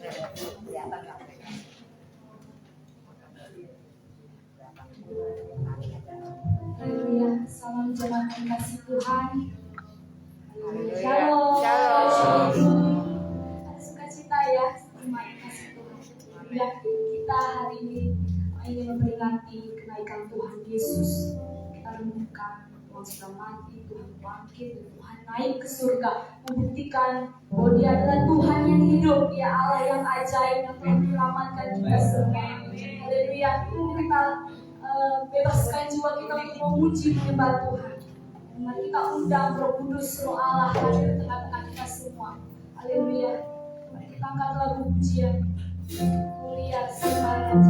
Haleluya, salam jemaat kasih Tuhan. Shalom. Sukacita ya, jemaat kasih Tuhan. Ya, kita hari ini ingin memperingati kenaikan Tuhan Yesus. Kita renungkan Tuhan sudah mati, Tuhan bangkit, dan Tuhan naik ke surga, membuktikan bahwa Dia adalah Tuhan yang hidup, Dia Allah yang ajaib yang telah menyelamatkan kita semua. Haleluya, kita bebaskan jiwa kita untuk memuji menyembah Tuhan. Mari kita undang Roh Kudus, Roh Allah hadir di tengah-tengah kita semua. Haleluya. Mari kita angkat lagu pujian. Mulia sembahyang.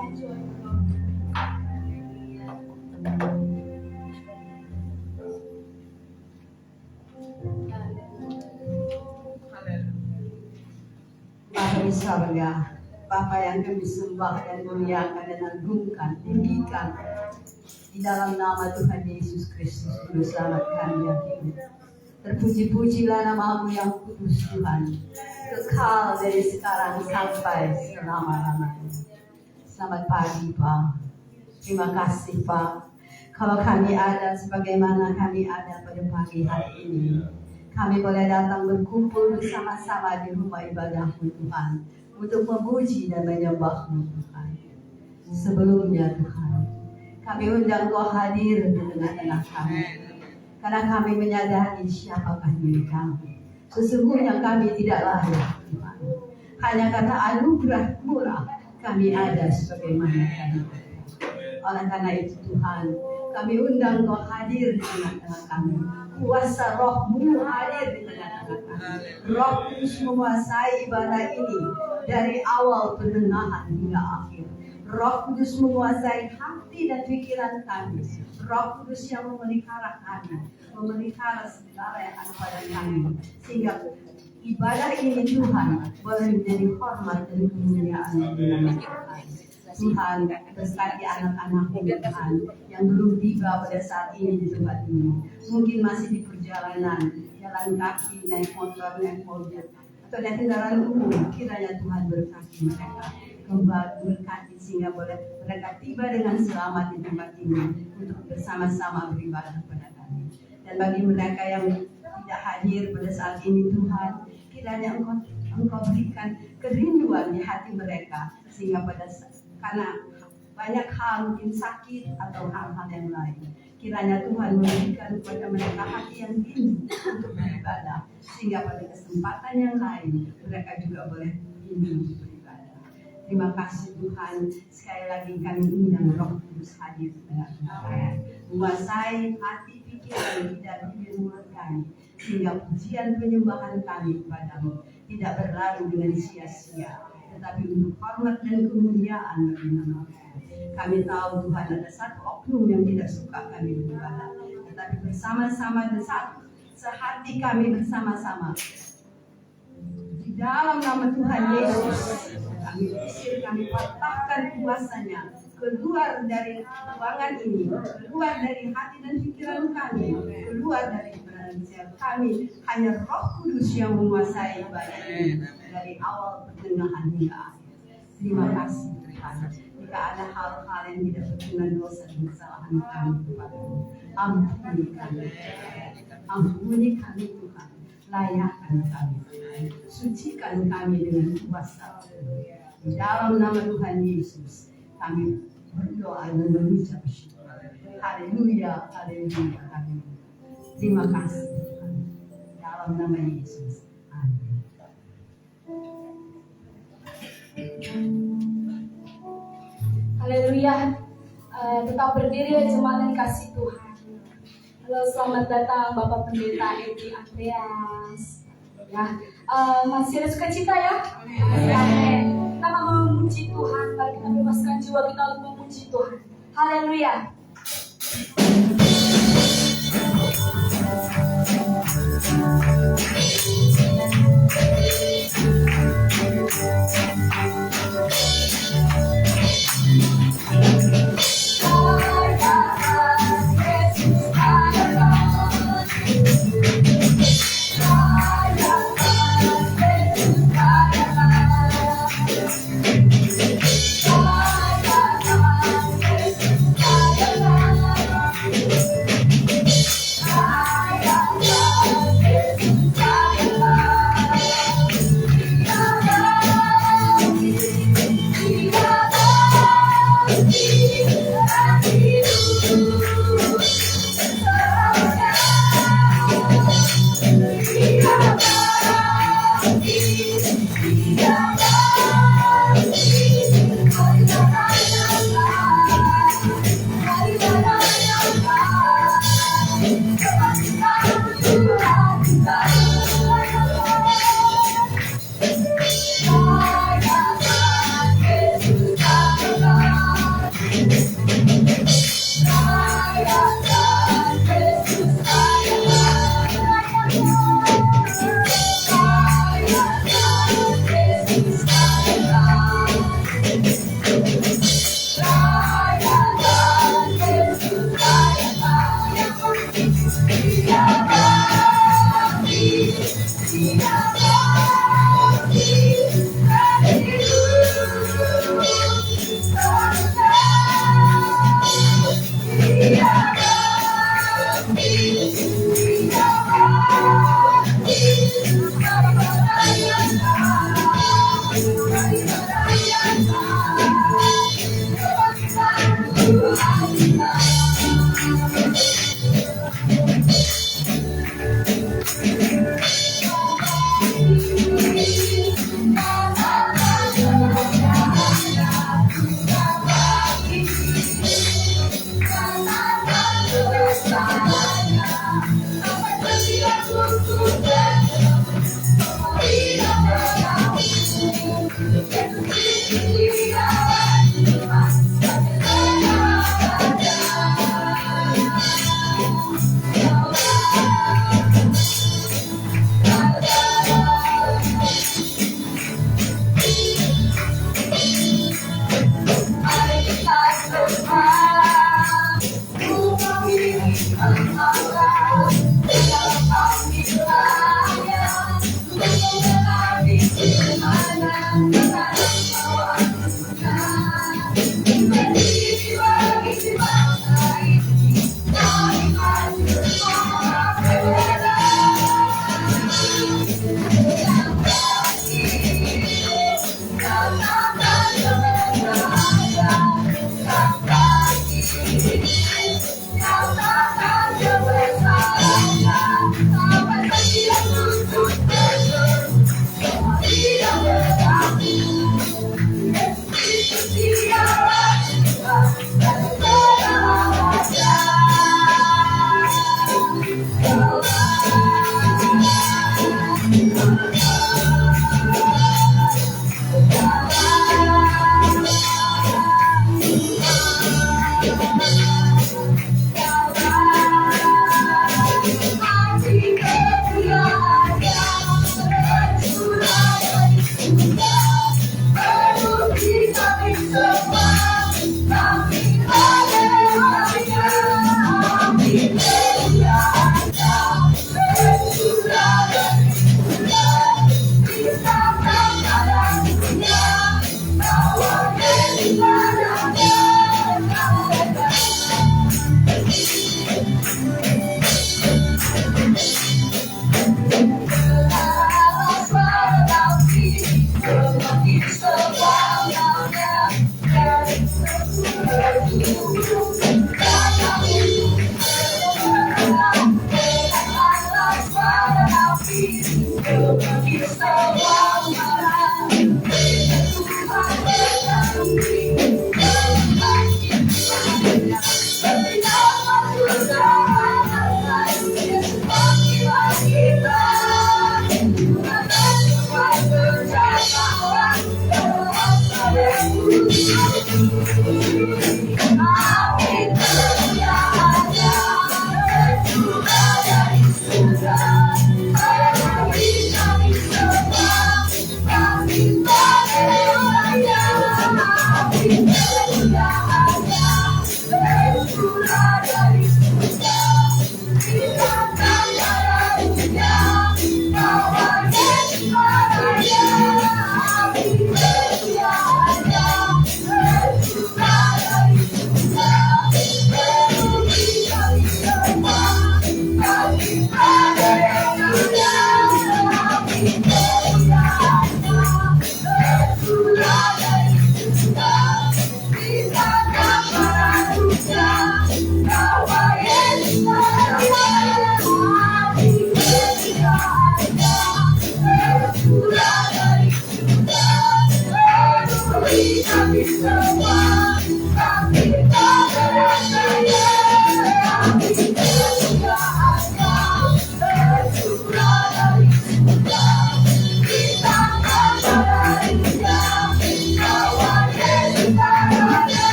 maju. Bapa di sorga, Bapa yang kami sembah dan muliakan dan agungkan, tinggikan di dalam nama Tuhan Yesus Kristus, Juru Selamat kami yang hidup. Terpuji-pujilah nama-Mu yang kudus Tuhan, kekal dari sekarang sampai selama-lamanya. Selamat pagi Pak, terima kasih Pak. Kalau kami ada sebagaimana kami ada pada pagi hari ini, kami boleh datang berkumpul bersama-sama di rumah ibadah-Mu Tuhan, untuk memuji dan menyembah-Mu Tuhan. Sebelumnya Tuhan, kami undang Kau hadir di tengah-tengah kami, karena kami menyadari siapakah diri kami. Sesungguhnya kami tidak layak Tuhan, hanya karena anugerah murah kami ada sebagaimana kami ada. Oleh karena itu Tuhan, kami undang Kau hadir di tengah-tengah kami. Kuasa Roh-Mu hadir di tengah-tengah kami. Roh Kudus menguasai ibadah ini dari awal pertengahan hingga akhir. Roh Kudus menguasai hati dan pikiran kami. Roh Kudus yang memelihara kami, memelihara segala yang ada pada kami, sehingga ibadah ini Tuhan boleh menjadi hormat dan kemuliaan bagi nama Tuhan. Tuhan, berkati anak-anak Tuhan yang belum tiba pada saat ini di tempat ini, mungkin masih di perjalanan, jalan kaki, naik motor, naik mobil, atau naik kendaraan umum. Kiranya Tuhan berkati mereka, kembali berkati sehingga boleh mereka tiba dengan selamat di tempat ini untuk bersama-sama beribadah kepada kami. Dan bagi mereka yang tidak hadir pada saat ini Tuhan, kiranya Engkau berikan kerinduan di hati mereka, sehingga karena banyak hal mungkin sakit atau hal-hal yang lain, kiranya Tuhan memberikan kepada mereka hati yang rindu untuk beribadah, sehingga pada kesempatan yang lain mereka juga boleh rindu untuk beribadah. Terima kasih Tuhan, sekali lagi kami undang Roh Kudus hadir di tengah-tengah kami, menguasai hati, pikiran, dan bibir mulut kami, sehingga pujian penyembahan kami kepadamu tidak berlalu dengan sia-sia, tetapi untuk hormat dan kemuliaan bagi nama Tuhan. Kami tahu Tuhan ada satu oknum yang tidak suka kami beribadah, tetapi bersama-sama dan sehati kami bersama-sama di dalam nama Tuhan Yesus, kami usir, kami patahkan kuasanya keluar dari ruangan ini, keluar dari hati dan pikiran kami, keluar dari keberadaan kami. Hanya Roh Kudus yang menguasai ibadah ini dari awal pertengahan hingga akhir. Terima kasih Tuhan. Jika ada hal-hal yang tidak berkenan dosa dan kesalahan kami kepadamu, ampuni kami. Ampuni kami Tuhan. Layakkan kami. Sucikan kami dengan kuasa. Di dalam nama Tuhan Yesus, kami berdoa dan mengucap syukur. Haleluya, haleluya, haleluya. Terima kasih Tuhan. Dalam nama Yesus. Amin. Haleluya. Tetap berdiri jemaat yang kasih Tuhan. Halo, selamat datang Bapak Pendeta Edi Andreas. Ya, masih ada sukacita ya? Amin. Kita akan memuji Tuhan. Mari kita bebaskan jiwa kita untuk memuji Tuhan. Haleluya.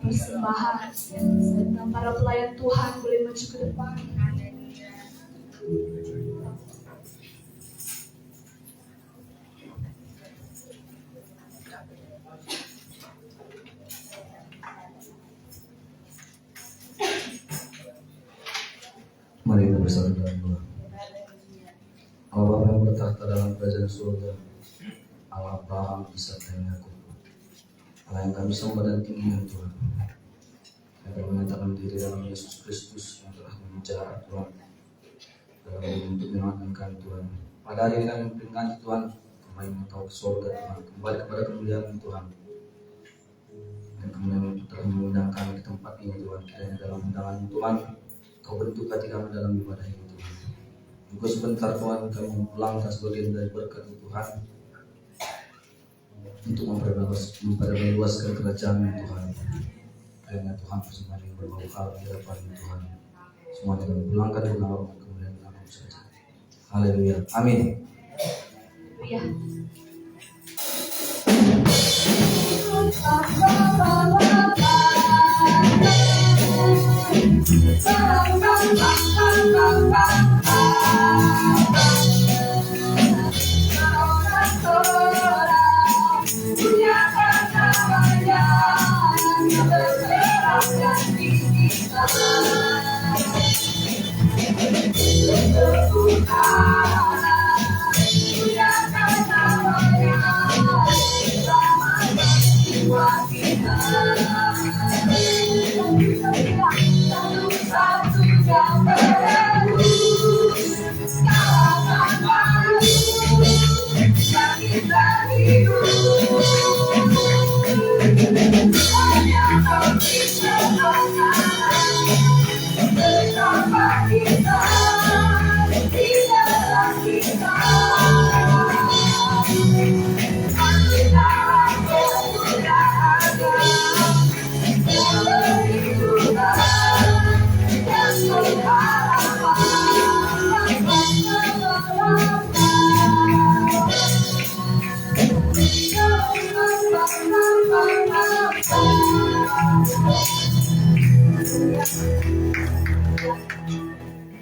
Persembahan serta para pelayan Tuhan boleh maju ke depan. Mari kita bersatu dalam doa. Allah Bapa yang bertahta dalam kerajaan surga, Allah Abraham, Ishak dan Yakub, Allah yang kami sembah dan tinggikan Tuhan, yang kami menyatakan diri dalam Yesus Kristus yang telah membicara Tuhan dalam bentuk menyelamatkan kami Tuhan. Pada hari ini kami memperingatkan Tuhan kembali mengetahui ke surga Tuhan, kembali kepada kemuliaan Tuhan, dan kemudian telah mengundang kami ke tempat ini Tuhan. Kiranya dalam undangan Tuhan Kau bentuk hati kami dalam ibadah ini Tuhan. Juga sebentar Tuhan kami memulangkan sebagian dari berkat Tuhan untuk memperluaskan kerajaan Tuhan. Kiranya Tuhan bersama dengan berbau hal di hadapan Tuhan. Semuanya kami pulangkan ke dalam kemuliaan nama saja. Haleluya. Amin. Ya.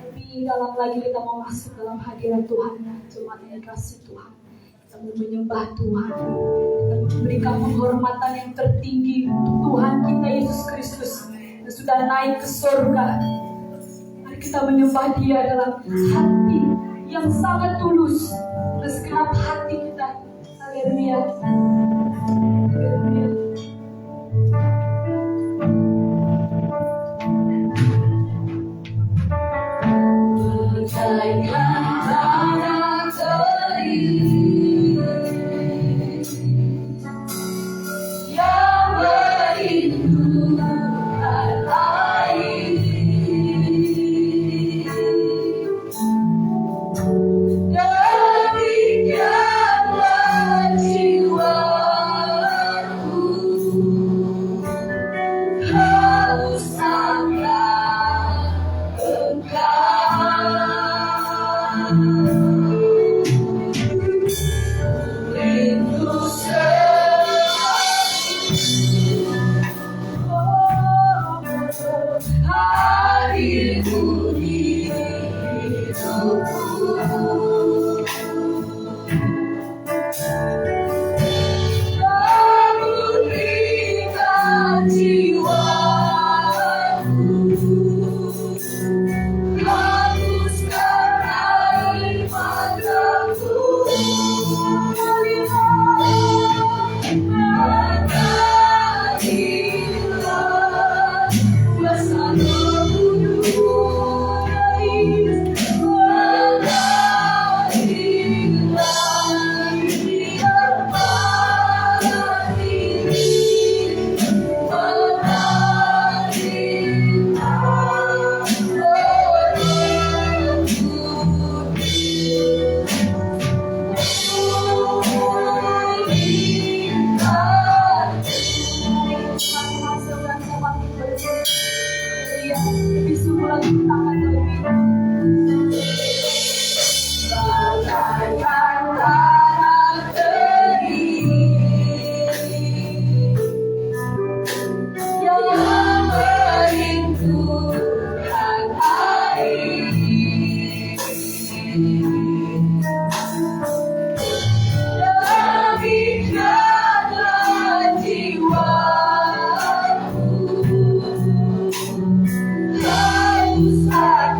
Lebih dalam lagi kita mau masuk dalam hadirat Tuhan, jemaat yang dikasih Tuhan. Kita mau menyembah Tuhan, kita memberikan penghormatan yang tertinggi untuk Tuhan kita Yesus Kristus yang sudah naik ke surga. Mari kita menyembah Dia dalam hati yang sangat tulus dan segenap hati kita. Haleluya. Haleluya. Usai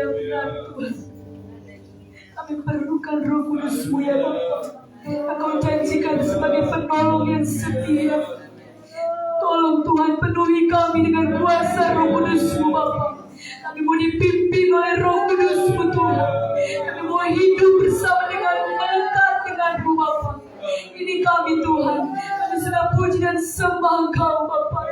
Haleluya, benar Tuhan. Kami perlukan Roh Kudus-Mu ya Bapa. Engkau janjikan sebagai penolong yang setia. Tolong Tuhan penuhi kami dengan kuasa Roh Kudus-Mu Bapa. Kami mau dipimpin oleh Roh Kudus-Mu Tuhan. Kami mau hidup bersama dengan-Mu, melekat dengan-Mu Bapa. Ini kami Tuhan. Kami sudah puji dan sembah Engkau Bapa.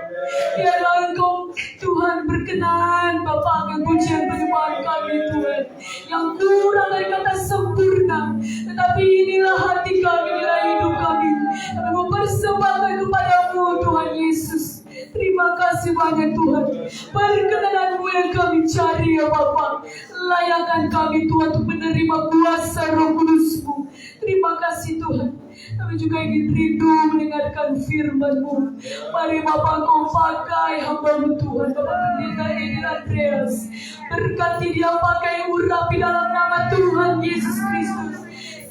Biarlah Engkau Tuhan berkenan Bapa akan pujian penyembahan kami Tuhan. Yang kurang dari kata sempurna. Tetapi inilah hati kami, inilah hidup kami. Kami mau persembahkan kepada-Mu Tuhan Yesus. Terima kasih banyak Tuhan. Perkenan-Mu yang kami cari ya Bapa. Layakan kami Tuhan untuk menerima kuasa Roh Kudus-Mu. Terima kasih Tuhan. Kami juga ingin rindu mendengarkan firman-Mu. Mari Bapa Engkau pakai hamba-Mu Tuhan. Bapak Pendeta Edin Andreas. Berkati dia pakai urapi dalam nama Tuhan Yesus Kristus.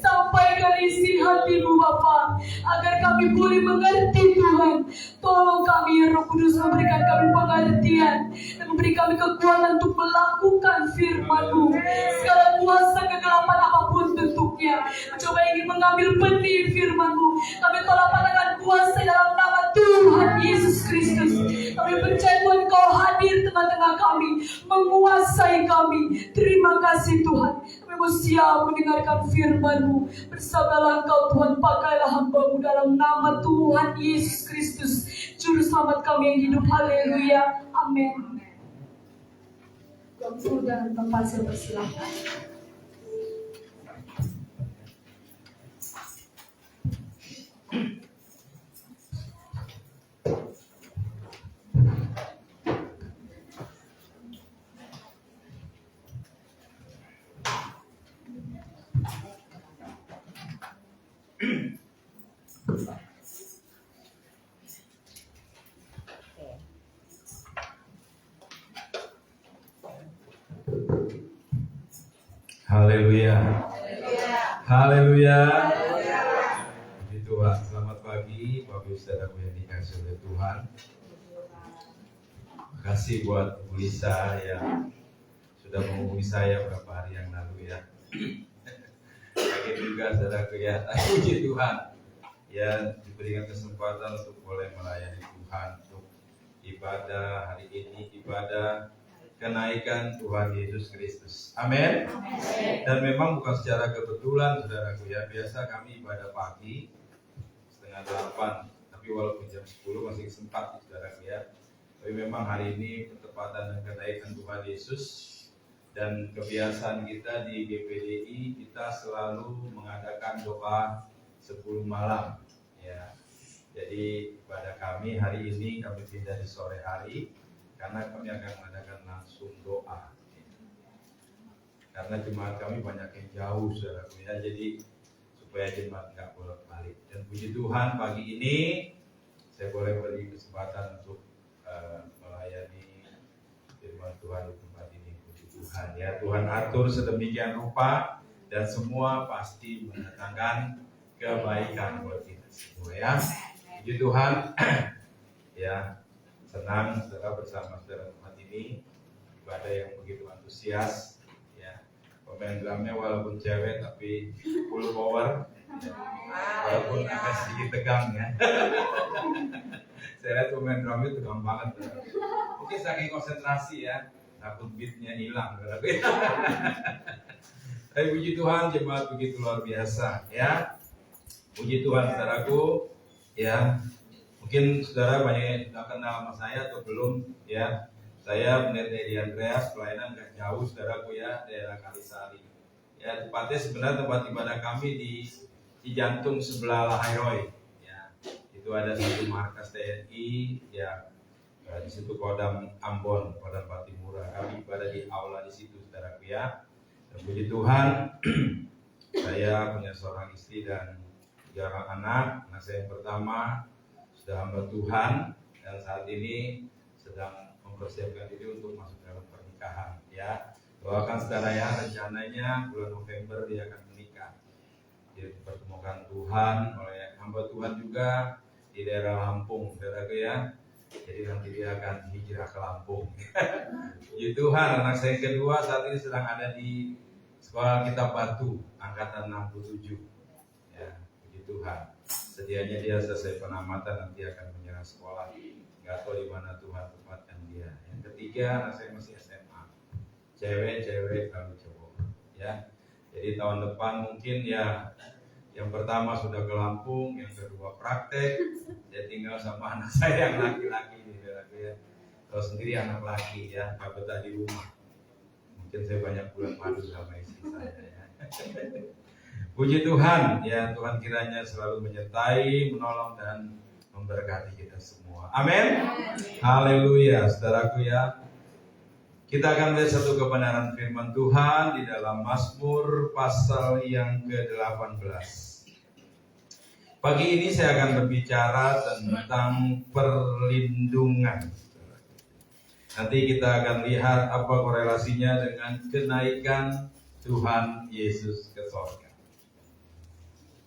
Sampaikan isi hati-Mu Bapa, agar kami boleh mengerti Tuhan. Tolong kami ya Roh Kudus, memberikan kami pengertian dan memberi kami kekuatan untuk melakukan firman-Mu. Segala kuasa kegelapan apapun bentuknya mencoba ingin mengambil benih firman-Mu, kami tolak dengan kuasa dalam nama Tuhan Yesus Kristus. Kami percaya Tuhan Kau hadir tengah-tengah kami, menguasai kami. Terima kasih Tuhan. Kami mau siap mendengarkan firman-Mu. Bersabdalah Engkau Tuhan, pakailah hamba-Mu dalam nama Tuhan Yesus Kristus, Juru Selamat kami yang hidup. Haleluya, amin. Waktu dan tempat saya persilahkan. Haleluya. Haleluya. Puji Tuhan. Selamat pagi Bapak Ibu Saudaraku yang dikasihi oleh Tuhan. Terima kasih buat Ibu Lisa yang sudah menghubungi saya beberapa hari yang lalu ya. Bagi juga saudaraku ya. Puji Tuhan yang diberikan kesempatan untuk boleh melayani Tuhan untuk ibadah hari ini, ibadah kenaikan Tuhan Yesus Kristus. Amin. Dan memang bukan secara kebetulan saudaraku ya. Biasa kami ibadah pagi 7:30, tapi walaupun jam 10 masih sempat saudaraku ya. Tapi memang hari ini bertepatan dengan kenaikan Tuhan Yesus. Dan kebiasaan kita di GPDI, kita selalu mengadakan doa 10 malam ya. Jadi pada kami hari ini kami pindah di sore hari karena kami akan mengadakan langsung doa. Karena jemaat kami banyak yang jauh saudaraku ya, jadi supaya jemaat nggak bolak-balik. Dan puji Tuhan pagi ini saya boleh beri kesempatan untuk melayani firman Tuhan di tempat ini. Puji Tuhan ya, Tuhan atur sedemikian rupa dan semua pasti mendatangkan kebaikan buat kita semua ya. Puji Tuhan ya. Senang saudara bersama saudara tempat ini, ibadah yang begitu antusias ya. Pemain drumnya walaupun cewek tapi full power ya. Walaupun agak sedikit tegang ya. Saya lihat pemain drumnya tegang banget ya. Mungkin saking konsentrasi ya, takut beatnya hilang. Tapi puji Tuhan, jemaat begitu luar biasa ya. Puji Tuhan saudaraku ya. Mungkin saudara banyak yang sudah kenal sama saya atau belum ya. Saya Pendeta Edin Andreas, pelayanan gak jauh saudaraku ya, daerah Kalisari. Ya, tepatnya sebenarnya tempat ibadah kami di jantung sebelah Lahayoy. Ya, itu ada satu markas TNI ya, di situ Kodam Ambon, Kodam Patimura. Kami ibadah di aula di situ saudaraku ya. Dan puji Tuhan, saya punya seorang istri dan 3 orang anak. Anak saya yang pertama sudah hamba Tuhan dan saat ini sedang mempersiapkan diri untuk masuk dalam pernikahan ya. Doakan saudara ya, rencananya bulan November dia akan menikah. Dia dipertemukan Tuhan oleh hamba Tuhan juga di daerah Lampung saudara ya. Jadi nanti dia akan hijrah ke Lampung. Puji Tuhan, anak saya yang kedua saat ini sedang ada di Sekolah Kitab Batu, angkatan 67. Ya, puji Tuhan. Sedianya dia selesai penamatan, nanti akan menyerah sekolah. Gak tahu di mana Tuhan tempatkan dia. Yang ketiga, anak saya masih SMA. Cewek lalu cowok. Ya, jadi tahun depan mungkin ya, yang pertama sudah ke Lampung, yang kedua praktek. Saya tinggal sama anak saya yang laki-laki ya. Kalau sendiri anak laki ya, gak betah di rumah. Mungkin saya banyak bulan madu sama istri saya ya. Puji Tuhan, ya Tuhan kiranya selalu menyertai, menolong dan memberkati kita semua. Amin. Haleluya, saudaraku ya. Kita akan melihat satu kebenaran firman Tuhan di dalam Mazmur pasal yang ke-18. Pagi ini saya akan berbicara tentang perlindungan. Nanti kita akan lihat apa korelasinya dengan kenaikan Tuhan Yesus ke sorga.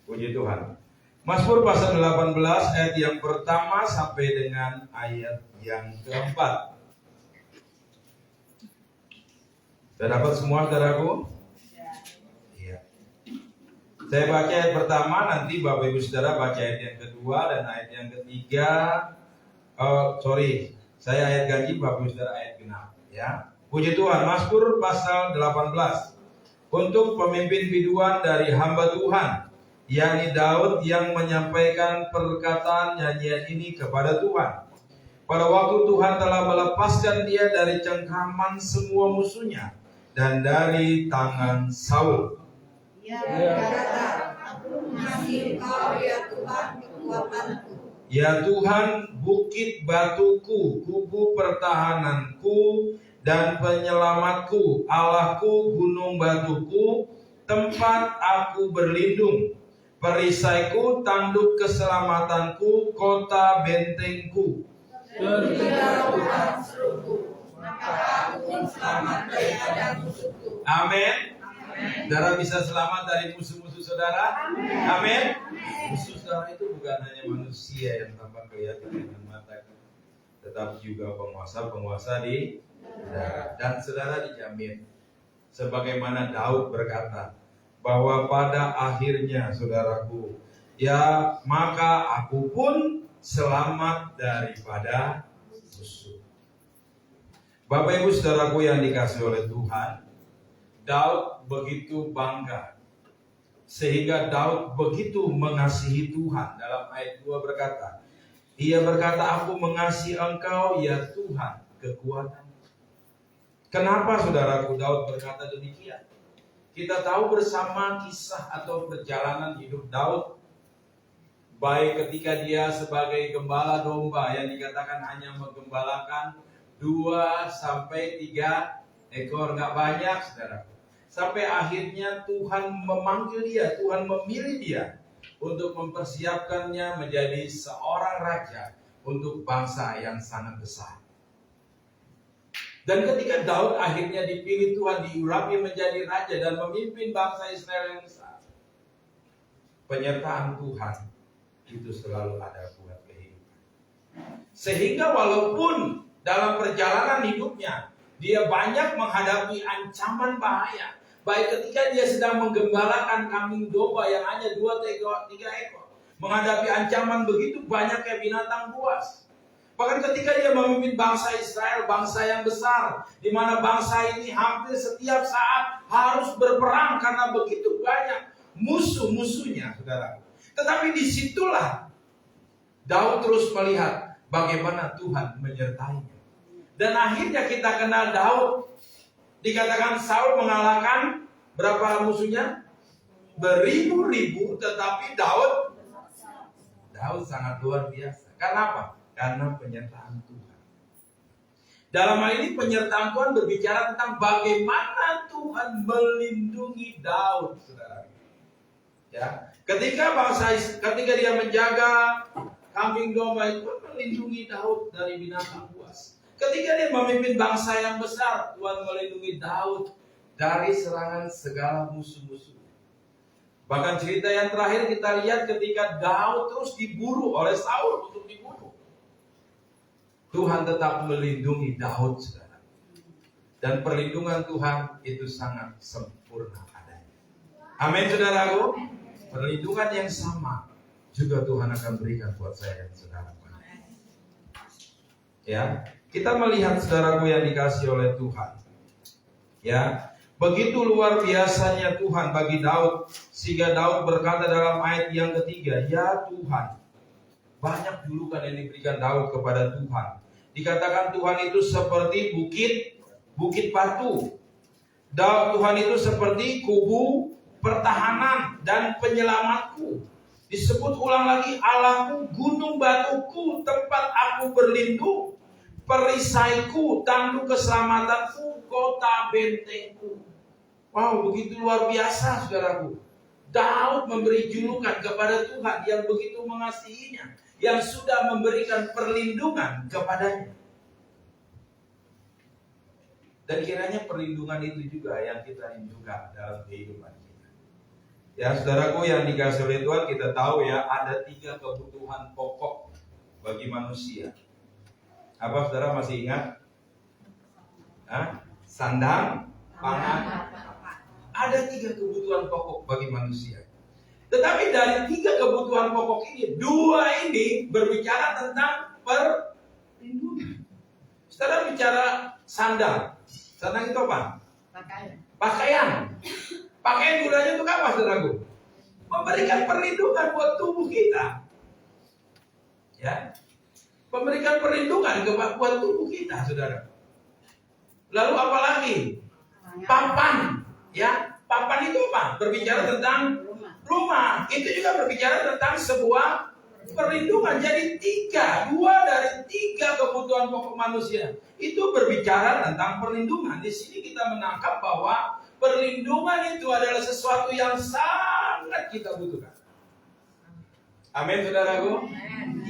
Puji Tuhan. Mazmur pasal 18 ayat yang pertama sampai dengan ayat yang keempat. Sudah dapat semua, saudaraku? Iya. Saya baca ayat pertama, nanti Bapak Ibu Saudara baca ayat yang kedua dan ayat yang ketiga. Saya ayat ganjil, Bapak Ibu Saudara ayat genap. Ya. Puji Tuhan, Mazmur pasal 18. Untuk pemimpin biduan dari hamba Tuhan, yakni Daud yang menyampaikan perkataan nyanyian ini kepada Tuhan. Pada waktu Tuhan telah melepaskan dia dari cengkraman semua musuhnya dan dari tangan Saul. Ia berkata, aku mengasihi Engkau ya Tuhan kekuatanku. Ya Tuhan, bukit batuku, kubu pertahananku dan penyelamatku, Allahku, gunung batuku, tempat aku berlindung, perisaiku, tanduk keselamatanku, kota bentengku. Ketika Tuhan seruku, maka aku pun selamat daripada musuhku. Amin. Saudara bisa selamat dari musuh-musuh saudara. Amin. Musuh saudara itu bukan hanya manusia yang tampak kelihatan dengan mata, tetapi juga penguasa-penguasa di saudara. Dan saudara dijamin, sebagaimana Daud berkata, bahwa pada akhirnya saudaraku, ya maka aku pun selamat daripada musuh. Bapak Ibu saudaraku yang dikasihi oleh Tuhan, Daud begitu bangga, sehingga Daud begitu mengasihi Tuhan. Dalam ayat 2 berkata, ia berkata, aku mengasihi Engkau ya Tuhan kekuatan. Kenapa saudaraku Daud berkata demikian? Kita tahu bersama kisah atau perjalanan hidup Daud, baik ketika dia sebagai gembala domba yang dikatakan hanya menggembalakan 2-3 ekor, nggak banyak saudara. Sampai akhirnya Tuhan memanggil dia, Tuhan memilih dia untuk mempersiapkannya menjadi seorang raja untuk bangsa yang sangat besar. Dan ketika Daud akhirnya dipilih Tuhan, diurapi menjadi raja dan memimpin bangsa Israel yang besar, penyertaan Tuhan itu selalu ada buat kehidupan. Sehingga walaupun dalam perjalanan hidupnya dia banyak menghadapi ancaman bahaya, baik ketika dia sedang menggembalakan kambing domba yang hanya 2-3 ekor, menghadapi ancaman begitu banyaknya binatang buas. Bahkan ketika dia memimpin bangsa Israel, bangsa yang besar, di mana bangsa ini hampir setiap saat harus berperang karena begitu banyak musuh-musuhnya, saudara. Tetapi disitulah Daud terus melihat bagaimana Tuhan menyertainya. Dan akhirnya kita kenal Daud. Dikatakan Saul mengalahkan berapa musuhnya? Beribu-ribu, tetapi Daud sangat luar biasa. Karena apa? Karena penyertaan Tuhan. Dalam hal ini penyertaan Tuhan berbicara tentang bagaimana Tuhan melindungi Daud, saudara. Ya, ketika dia menjaga kambing domba itu melindungi Daud dari binatang buas. Ketika dia memimpin bangsa yang besar, Tuhan melindungi Daud dari serangan segala musuh-musuh. Bahkan cerita yang terakhir kita lihat ketika Daud terus diburu oleh Saul untuk dibunuh. Tuhan tetap melindungi Daud, saudara. Dan perlindungan Tuhan itu sangat sempurna adanya. Amin, saudaraku. Perlindungan yang sama juga Tuhan akan berikan buat saya dan saudara. Ya, kita melihat saudaraku yang dikasih oleh Tuhan. Ya, begitu luar biasanya Tuhan bagi Daud, sehingga Daud berkata dalam ayat yang ketiga, ya Tuhan. Banyak julukan yang diberikan Daud kepada Tuhan. Dikatakan Tuhan itu seperti bukit batu. Tuhan itu seperti kubu pertahanan dan penyelamatku. Disebut ulang lagi, Allahku, gunung batuku, tempat aku berlindung, perisaiku, tanduk keselamatanku, kota bentengku. Wow, begitu luar biasa, saudaraku. Daud memberi julukan kepada Tuhan yang begitu mengasihinya, yang sudah memberikan perlindungan kepadanya. Dan kiranya perlindungan itu juga yang kita rindukan dalam kehidupan kita. Ya, saudaraku yang dikasih oleh Tuhan, kita tahu ya, ada 3 kebutuhan pokok bagi manusia. Apa saudara masih ingat? Sandang, pangan. Ada 3 kebutuhan pokok bagi manusia. Tetapi dari 3 kebutuhan pokok ini, 2 ini berbicara tentang perlindungan. Saudara bicara sandang. Sandang itu apa? Pakaian. Pakaian gunanya untuk apa, saudaraku? Memberikan perlindungan buat tubuh kita. Ya. Memberikan perlindungan buat tubuh kita, saudara. Lalu apa lagi? Papan. Ya, papan itu apa? Berbicara tentang rumah. Itu juga berbicara tentang sebuah perlindungan. Jadi 2 dari 3 kebutuhan pokok manusia itu berbicara tentang perlindungan. Di sini kita menangkap bahwa perlindungan itu adalah sesuatu yang sangat kita butuhkan. Amin, saudaraku.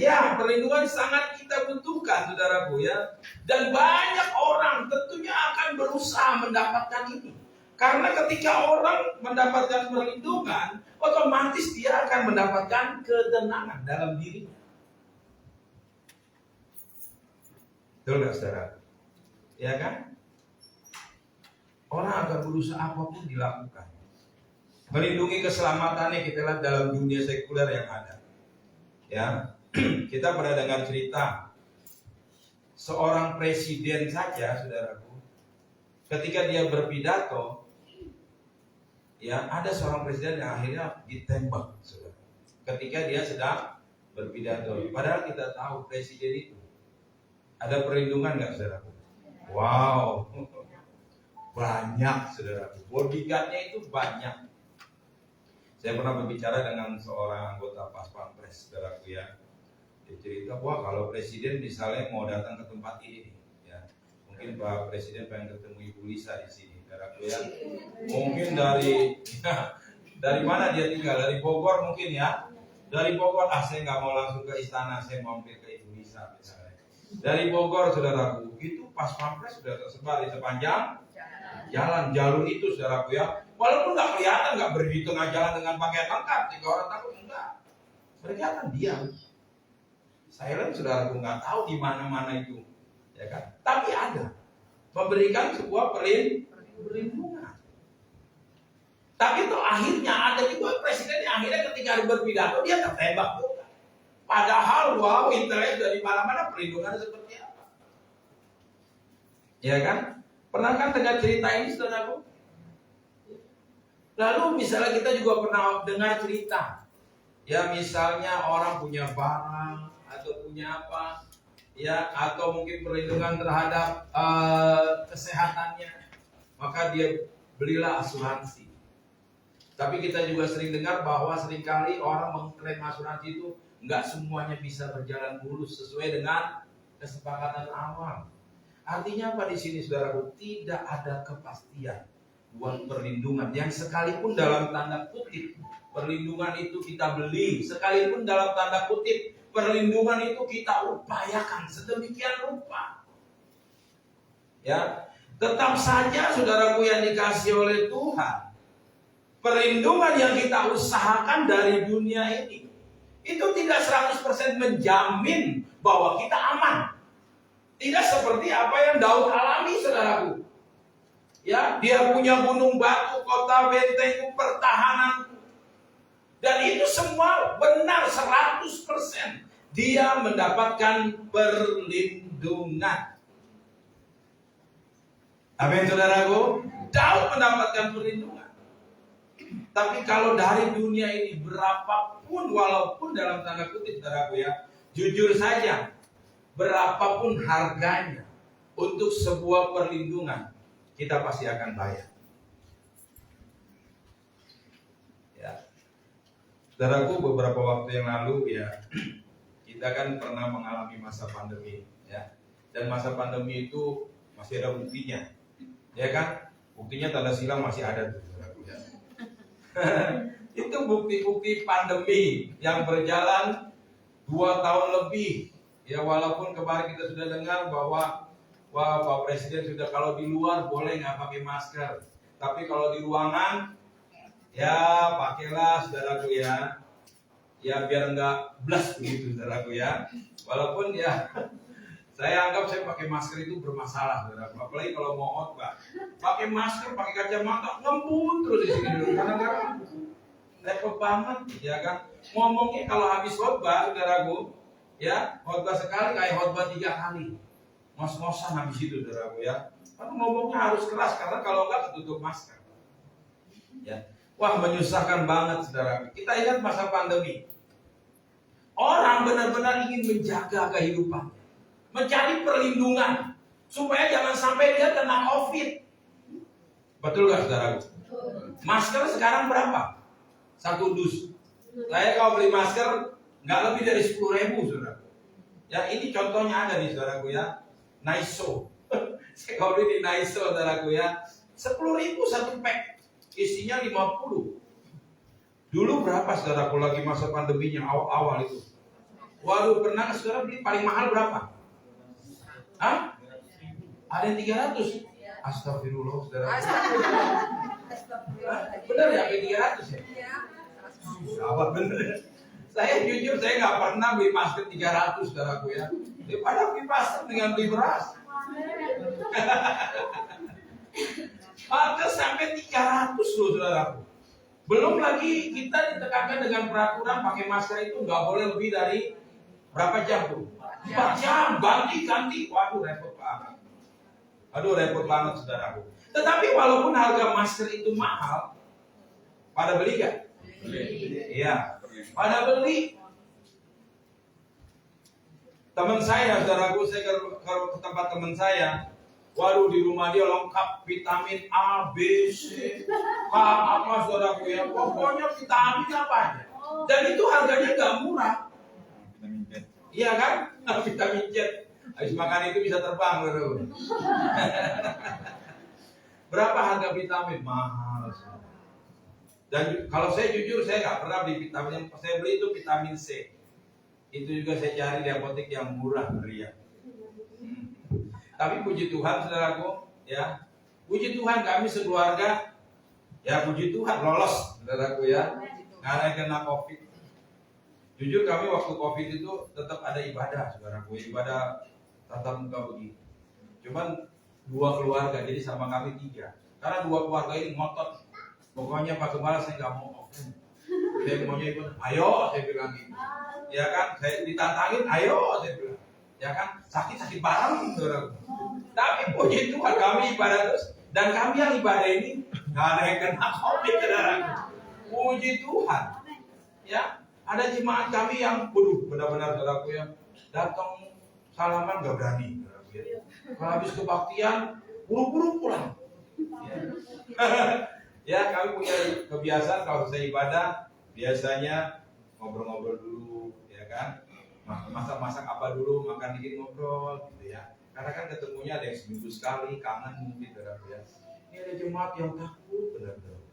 Ya, perlindungan sangat kita butuhkan, saudaraku ya. Dan banyak orang tentunya akan berusaha mendapatkan ini. Karena ketika orang mendapatkan perlindungan, otomatis dia akan mendapatkan ketenangan dalam dirinya. Betul nggak, saudara? Ya kan? Orang akan berusaha apapun dilakukan. Melindungi keselamatannya kita lihat dalam dunia sekuler yang ada. Ya, kita pernah dengar cerita seorang presiden saja, saudaraku, ketika dia berpidato, ya ada seorang presiden yang akhirnya ditembak, saudara, ketika dia sedang berpidato. Padahal kita tahu presiden itu ada perlindungan nggak, saudaraku? Wow, banyak, saudaraku. Bodyguardnya itu banyak. Saya pernah berbicara dengan seorang anggota Pas Pampres, saudaraku ya. Dia cerita, wah kalau presiden misalnya mau datang ke tempat ini, ya, mungkin Pak Presiden pengen ketemu Ibu Lisa di sini, saudaraku ya. Mungkin dari mana dia tinggal? Dari Bogor mungkin ya. Dari Bogor, saya nggak mau langsung ke istana, saya mau mampir ke Ibu Lisa misalnya. Dari Bogor, saudaraku, itu Pas Pampres sudah tersebar di sepanjang jalan, jalur itu, saudaraku ya. Walaupun nggak kelihatan, nggak berdiri di tengah jalan dengan pakaian lengkap, jika orang takut enggak. Mereka akan diam. Saya lihat saudaraku nggak tahu di mana-mana itu, ya kan? Tapi ada memberikan sebuah perlindungan. Tapi itu akhirnya ada juga presiden yang akhirnya ketika berpidato dia tertembak juga. Padahal wow, internet dari mana-mana perlindungan seperti apa? Ya kan? Pernah kan dengar cerita ini, saudaraku? Lalu misalnya kita juga pernah dengar cerita, ya misalnya orang punya barang atau punya apa, ya atau mungkin perlindungan terhadap kesehatannya, maka dia belilah asuransi. Tapi kita juga sering dengar bahwa seringkali orang mengklaim asuransi itu nggak semuanya bisa berjalan mulus sesuai dengan kesepakatan awal. Artinya apa di sini, saudaraku? Tidak ada kepastian buat perlindungan yang sekalipun dalam tanda kutip perlindungan itu kita beli, sekalipun dalam tanda kutip perlindungan itu kita upayakan sedemikian rupa, ya tetap saja, saudaraku yang dikasih oleh Tuhan, perlindungan yang kita usahakan dari dunia ini itu tidak 100% menjamin bahwa kita aman. Tidak seperti apa yang Daud alami, saudaraku. Ya, dia punya gunung batu, kota, benteng, pertahanan. Dan itu semua benar 100%. Dia mendapatkan perlindungan. Amin, saudaraku. Daud mendapatkan perlindungan. Tapi kalau dari dunia ini berapapun, walaupun dalam tanda kutip, saudaraku ya, jujur saja, berapapun harganya untuk sebuah perlindungan, kita pasti akan bayar. Ya, saudaraku, beberapa waktu yang lalu ya, kita kan pernah mengalami masa pandemi, ya, dan masa pandemi itu masih ada buktinya, ya kan? Buktinya tanda silang masih ada tuh, saudaraku ya. Itu bukti-bukti pandemi yang berjalan 2 tahun lebih. Ya, walaupun kemarin kita sudah dengar bahwa Pak Presiden sudah kalau di luar boleh nggak pakai masker, tapi kalau di ruangan ya pakailah, saudaraku ya. Ya biar nggak blast begitu, saudaraku ya. Walaupun ya saya anggap saya pakai masker itu bermasalah, saudaraku. Apalagi kalau mau khotbah, pakai masker, pakai kacamata, ngembun terus di sini dulu. Kadang-kadang repot banget, ya kan? Ngomongnya kalau habis khotbah, saudaraku, ya khotbah sekali kayak khotbah 3 kali. Ngos-ngosan habis itu, saudaraku ya. Karena ngomongnya harus keras, karena kalau enggak ketutup masker. Ya. Wah, menyusahkan banget, saudaraku. Kita ingat masa pandemi. Orang benar-benar ingin menjaga kehidupan, mencari perlindungan supaya jangan sampai dia kena COVID. Betul gak, saudaraku? Masker sekarang berapa? 1 dus. Saya kalau beli masker nggak lebih dari 10.000, saudaraku. Ya, ini contohnya ada nih, saudaraku ya. Naiso. Saya kalau beli di Naiso, saudaraku ya, 10.000 1 pack. Isinya 50. Dulu berapa, saudaraku, lagi masa pandeminya awal-awal itu? Waduh, pernah saudara beli paling mahal berapa? Hah? Ada yang 300? Astagfirullah, saudara. Benar ya, sampai 300 ya? Apa bener? Saya jujur, saya nggak pernah beli masker 300, saudaraku ya. Daripada beli masker dengan beli beras. Masker sampai 300 loh, saudaraku. Belum lagi kita ditekankan dengan peraturan pakai masker itu nggak boleh lebih dari berapa jam tuh? 4 jam, ganti-ganti. Waduh, repot banget. Aduh, repot banget, saudaraku. Tetapi walaupun harga masker itu mahal, pada beli gak? Iya, pada beli. Teman saya, saudaraku, saya ke tempat teman saya. Waduh, di rumah dia lengkap vitamin A, B, C, K, apa, saudaraku ya. Pokoknya vitamin apa aja. Dan itu harganya gak murah. Iya kan? Vitamin Z. Habis makan itu bisa terbang, saudaraku. Berapa harga vitamin? Mahal. Dan kalau saya jujur, saya nggak pernah beli vitamin. Saya beli itu vitamin C. Itu juga saya cari di apotek yang murah meriah. Tapi puji Tuhan, saudaraku, ya, puji Tuhan kami sekeluarga, ya puji Tuhan lolos, saudaraku ya, nggak ada yang kena COVID. Jujur kami waktu COVID itu tetap ada ibadah, saudaraku, ibadah tatap muka begitu. Cuman 2 keluarga, jadi sama kami 3. Karena 2 keluarga ini ngotot. Pokoknya Pak Gembala saya nggak mau open. Saya maunya ikut, ayo saya bilang gitu. Ya kan, saya ditantangin, ayo saya bilang. Ya kan, sakit bareng, saudaraku. Tapi puji Tuhan kami ibadah terus. Dan kami yang ibadah ini nggak ada yang kena COVID, saudaraku. Puji Tuhan. Ya, ada jemaat kami yang, benar-benar, saudaraku ya, datang salaman nggak berani, saudaraku ya. Kalau habis kebaktian, buru-buru pulang. Ya. Ya, kami punya kebiasaan kalau saya ibadah biasanya ngobrol-ngobrol dulu, ya kan, masak-masak apa dulu, makan dikit ngobrol, gitu ya. Karena kan ketemunya ada yang seminggu sekali, kangen mungkin, ya. Ini ada jemaat yang takut, benar-benar,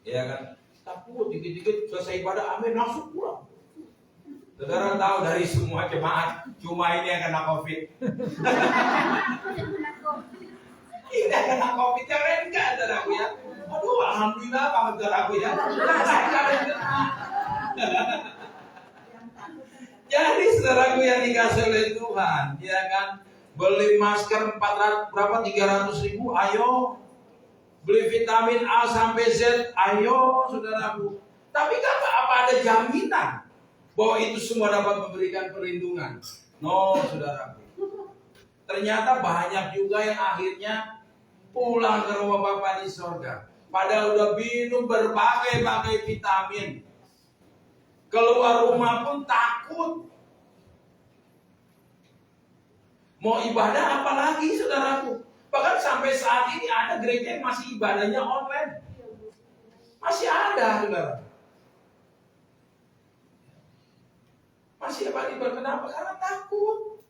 ya kan, takut dikit-dikit selesai ibadah, amin langsung pulang. Saudara tahu dari semua jemaat, cuma ini yang kena COVID. Ini yang kena COVID, yang lain enggak, saudaraku ya. Aduh, alhamdulillah banget, saudaraku ya. Jadi saudaraku yang dikasih oleh Tuhan, ya kan, beli masker 400 berapa 300.000, ayo. Beli vitamin A sampai Z, ayo saudaraku. Tapi kan apa ada jaminan bahwa itu semua dapat memberikan perlindungan? No, saudaraku. Ternyata banyak juga yang akhirnya pulang ke rumah Bapa di sorga. Padahal udah minum berbagai-bagai vitamin. Keluar rumah pun takut. Mau ibadah apa lagi saudaraku? Bahkan sampai saat ini ada gereja yang masih ibadahnya online. Masih ada saudara. Masih apa ibadah? Kenapa? Karena takut.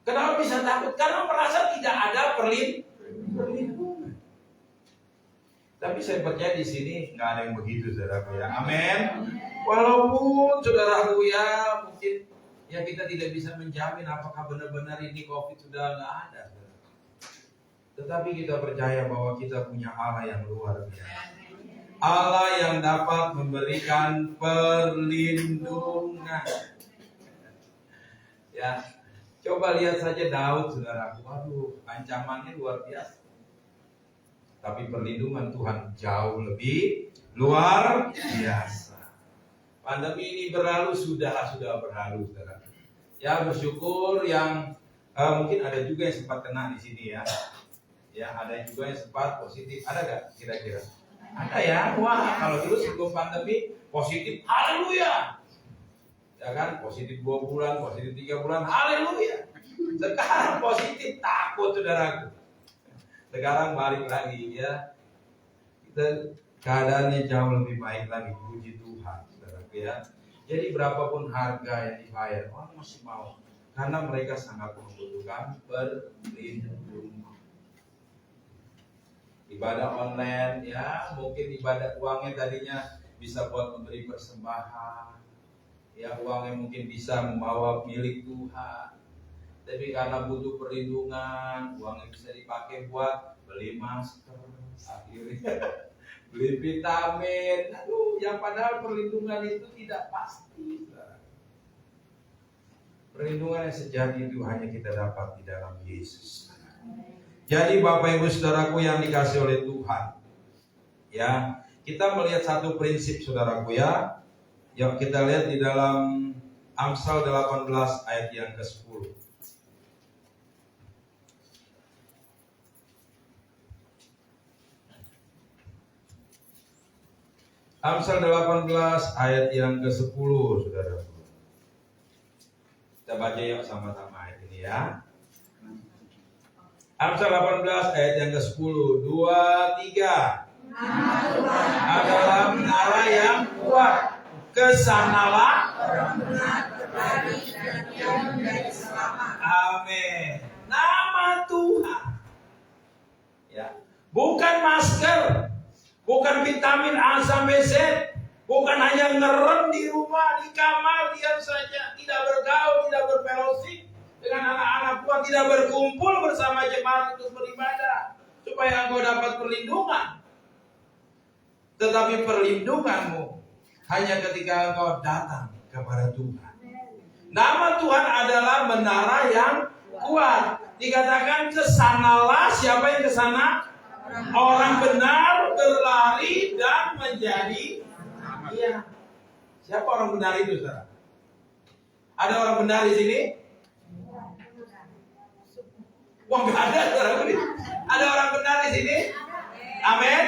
Kenapa bisa takut? Karena merasa tidak ada perlindungan. Tapi saya percaya di sini nggak ada yang begitu, saudaraku ya. Amin. Walaupun saudaraku ya mungkin ya kita tidak bisa menjamin apakah benar-benar ini COVID sudah nggak ada. Tetapi kita percaya bahwa kita punya Allah yang luar biasa. Allah yang dapat memberikan perlindungan. Ya, coba lihat saja Daud, saudaraku. Waduh, ancamannya luar biasa. Tapi perlindungan Tuhan jauh lebih luar biasa. Pandemi ini berlalu, sudah berlalu, saudara. Ya, bersyukur yang mungkin ada juga yang sempat kena di sini ya. Ya, ada juga yang sempat positif. Ada gak kira-kira? Ada ya. Wah, kalau dulu sebelum pandemi positif, haleluya. Ya kan, positif 2 bulan, positif 3 bulan, haleluya. Sekarang positif, takut saudaraku. Sekarang balik lagi ya, kita keadaannya jauh lebih baik lagi, puji Tuhan, saudaraku ya. Jadi berapapun harga yang dibayar, orang masih mau, karena mereka sangat membutuhkan perlindungan. Ibadah online ya, mungkin ibadah uangnya tadinya bisa buat memberi persembahan, ya uangnya mungkin bisa membawa milik Tuhan. Tapi karena butuh perlindungan, uangnya bisa dipakai buat beli masker, akhirnya beli vitamin. Aduh, yang padahal perlindungan itu tidak pasti. Perlindungan yang sejati itu hanya kita dapat di dalam Yesus. Jadi Bapak Ibu Saudaraku yang dikasih oleh Tuhan, ya kita melihat satu prinsip saudaraku ya. Yuk kita lihat di dalam Amsal 18 ayat yang ke-10. Amsal 18 ayat yang ke-10, saudara. Kita baca yuk sama-sama ayat ini ya. Amsal 18 ayat yang ke-10, 2, 3. Adalah menara yang kuat. Kesanalah orang benar berlari dan dia menjadi selamat. Amin. Nama Tuhan. Ya. Bukan masker. Bukan vitamin A sampai Z. Bukan hanya ngerem di rumah, di kamar, diam saja. Tidak bergaul, tidak berfellowship dengan anak-anak Tuhan. Tidak berkumpul bersama jemaat untuk beribadah. Supaya engkau dapat perlindungan. Tetapi perlindunganmu hanya ketika engkau datang kepada Tuhan. Nama Tuhan adalah menara yang kuat. Dikatakan kesanalah, siapa yang kesana? Orang benar berlari dan menjadi. Iya. Siapa orang benar itu, saudara? Ada orang benar di sini? Wah, nggak ada, saudara. Ada orang benar di sini? Amin.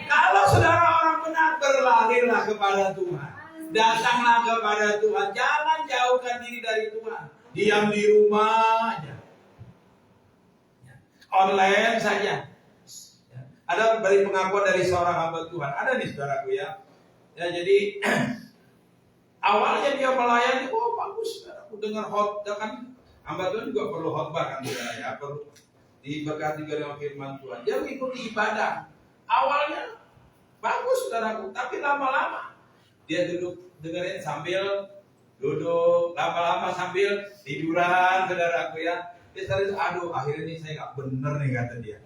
Kalau saudara orang benar, berlarilah kepada Tuhan. Datanglah kepada Tuhan. Jangan jauhkan diri dari Tuhan. Diam di rumah aja. Online saja. Ada dari pengakuan dari seorang hamba Tuhan. Ada nih saudaraku ya. Ya jadi awalnya dia melayani, oh bagus. Saudaraku dengar khotbah kan. Hamba Tuhan juga perlu khotbah kan saudara ya. Perlu diberkati juga dengan firman Tuhan. Dia mengikuti ibadah. Awalnya bagus saudaraku. Tapi lama-lama dia duduk dengerin sambil duduk. Lama-lama sambil tiduran saudaraku ya. Dia sering aduh akhirnya ini saya gak bener nih kata dia.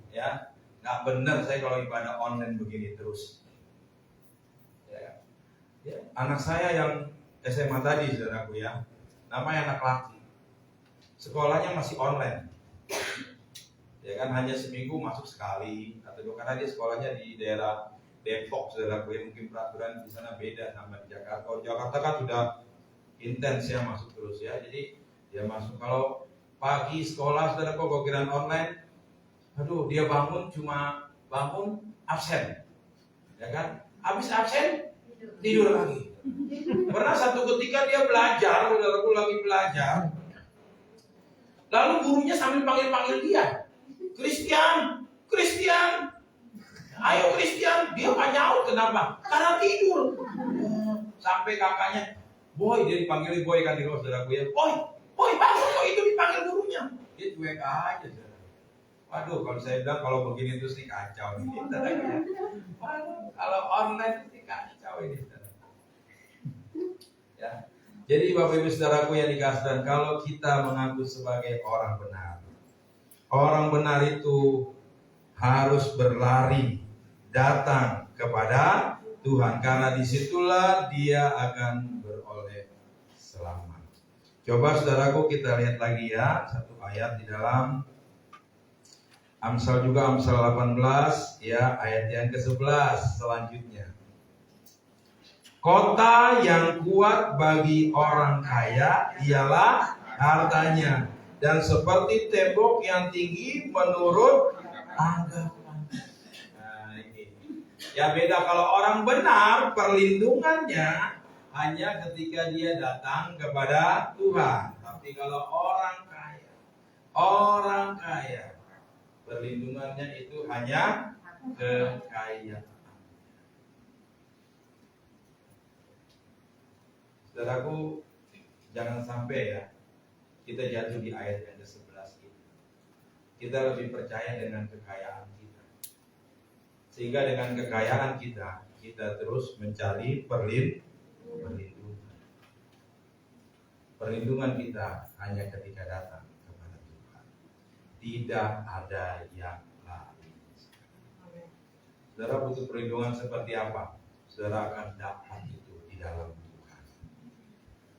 Ya. Nggak benar saya kalau ibadah online begini terus. Ya. Ya. Anak saya yang SMA tadi, saudaraku ya, namanya anak laki. sekolahnya masih online. Ya kan, hanya seminggu masuk sekali atau dua, karena dia sekolahnya di daerah Depok, saudara, mungkin peraturan di sana beda sama di Jakarta. Kalau Jakarta kan sudah intens ya, masuk terus ya. Jadi dia masuk, kalau pagi sekolah saudara kok gokiran online, aduh, dia bangun cuma bangun absen, ya kan? Habis absen tidur lagi. Pernah satu ketika dia belajar, saudaraku lagi belajar, lalu gurunya sambil panggil-panggil dia, Christian, Christian, ayo Christian. Dia nggak nyaut, kenapa? Karena tidur. Sampai kakaknya, boy, dia dipanggil boy kan di rumah saudaraku ya, boy bangun, kok itu dipanggil gurunya. Dia cuek aja, saudara. Waduh, kalau saya bilang kalau begini terus nih kacau nih, saudara ya. Waduh, kalau online ini kacau ini, saudara. Ya. Jadi Bapak Ibu saudaraku yang dikasihkan, kalau kita mengaku sebagai orang benar itu harus berlari datang kepada Tuhan, karena disitulah dia akan beroleh selamat. Coba saudaraku kita lihat lagi ya, satu ayat di dalam Amsal juga, Amsal 18 ya, ayat yang ke-11 selanjutnya. Kota yang kuat bagi orang kaya ialah hartanya, dan seperti tembok yang tinggi menurut anggapan. Nah, ini. Ya beda, kalau orang benar perlindungannya hanya ketika dia datang kepada Tuhan. Tapi kalau orang kaya perlindungannya itu hanya kekayaan. Saudaraku, jangan sampai ya kita jatuh di ayat yang ke-11 ini. Kita lebih percaya dengan kekayaan kita, sehingga dengan kekayaan kita terus mencari perlindungan. Perlindungan kita hanya ketika datang kepada Tuhan. Tidak ada yang lain. Saudara butuh perlindungan seperti apa? Saudara akan dapat itu di dalam Tuhan.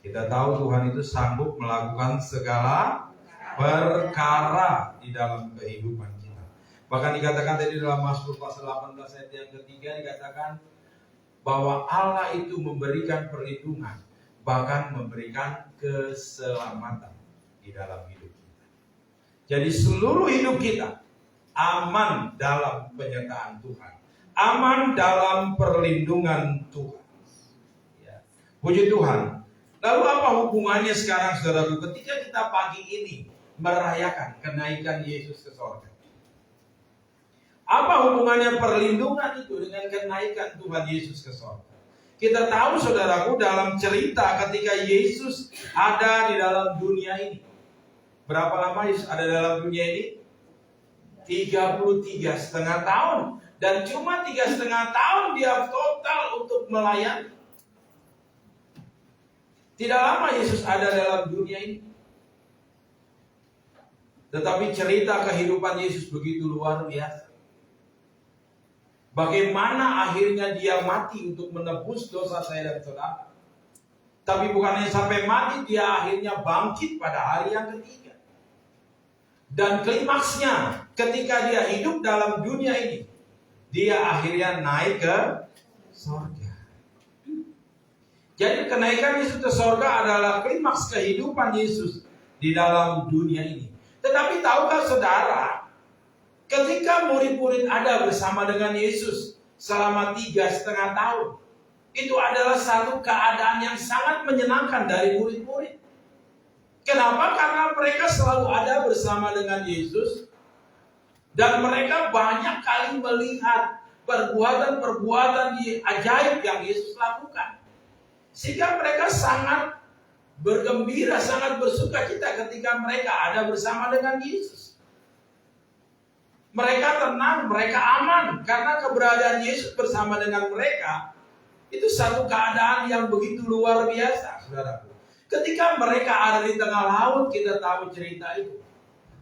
Kita tahu Tuhan itu sanggup melakukan segala perkara di dalam kehidupan kita. Bahkan dikatakan tadi dalam Mazmur pasal 18 ayat yang ketiga, dikatakan bahwa Allah itu memberikan perlindungan, bahkan memberikan keselamatan di dalam hidup kita. Jadi seluruh hidup kita aman dalam penyertaan Tuhan, aman dalam perlindungan Tuhan. Ya. Puji Tuhan. Lalu apa hubungannya sekarang saudaraku ketika kita pagi ini merayakan kenaikan Yesus ke sorga? Apa hubungannya perlindungan itu dengan kenaikan Tuhan Yesus ke sorga? Kita tahu saudaraku dalam cerita ketika Yesus ada di dalam dunia ini. Berapa lama Yesus ada dalam dunia ini? 33,5 tahun. Dan cuma 3,5 tahun dia total untuk melayani. Tidak lama Yesus ada dalam dunia ini. Tetapi cerita kehidupan Yesus begitu luar biasa. Bagaimana akhirnya dia mati untuk menebus dosa saya dan saudara. Tapi bukan hanya sampai mati, dia akhirnya bangkit pada hari yang ketiga. Dan klimaksnya ketika dia hidup dalam dunia ini, dia akhirnya naik ke surga. Jadi kenaikan Yesus ke sorga adalah klimaks kehidupan Yesus di dalam dunia ini. Tetapi tahukah saudara, ketika murid-murid ada bersama dengan Yesus selama 3,5 tahun, itu adalah satu keadaan yang sangat menyenangkan dari murid-murid. Kenapa? Karena mereka selalu ada bersama dengan Yesus, dan mereka banyak kali melihat perbuatan-perbuatan ajaib yang Yesus lakukan. Sehingga mereka sangat bergembira, sangat bersuka cita ketika mereka ada bersama dengan Yesus. Mereka tenang, mereka aman, karena keberadaan Yesus bersama dengan mereka itu satu keadaan yang begitu luar biasa, saudaraku. Ketika mereka ada di tengah laut, kita tahu cerita itu.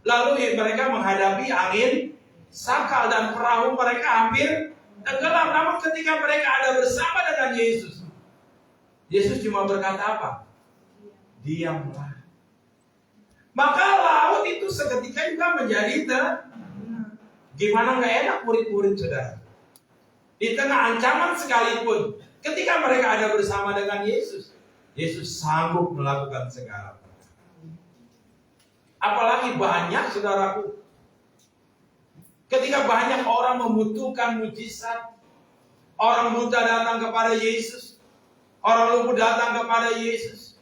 Lalu mereka menghadapi angin sakal dan perahu mereka hampir tenggelam. Namun ketika mereka ada bersama dengan Yesus, Yesus cuma berkata apa? Diamlah. Maka laut itu seketika juga menjadi gimana nggak enak murid-murid saudara. Di tengah ancaman sekalipun, ketika mereka ada bersama dengan Yesus, Yesus sanggup melakukan segala perkara. Apalagi banyak saudaraku, ketika banyak orang membutuhkan mujizat, orang buta datang kepada Yesus, orang lumpuh datang kepada Yesus.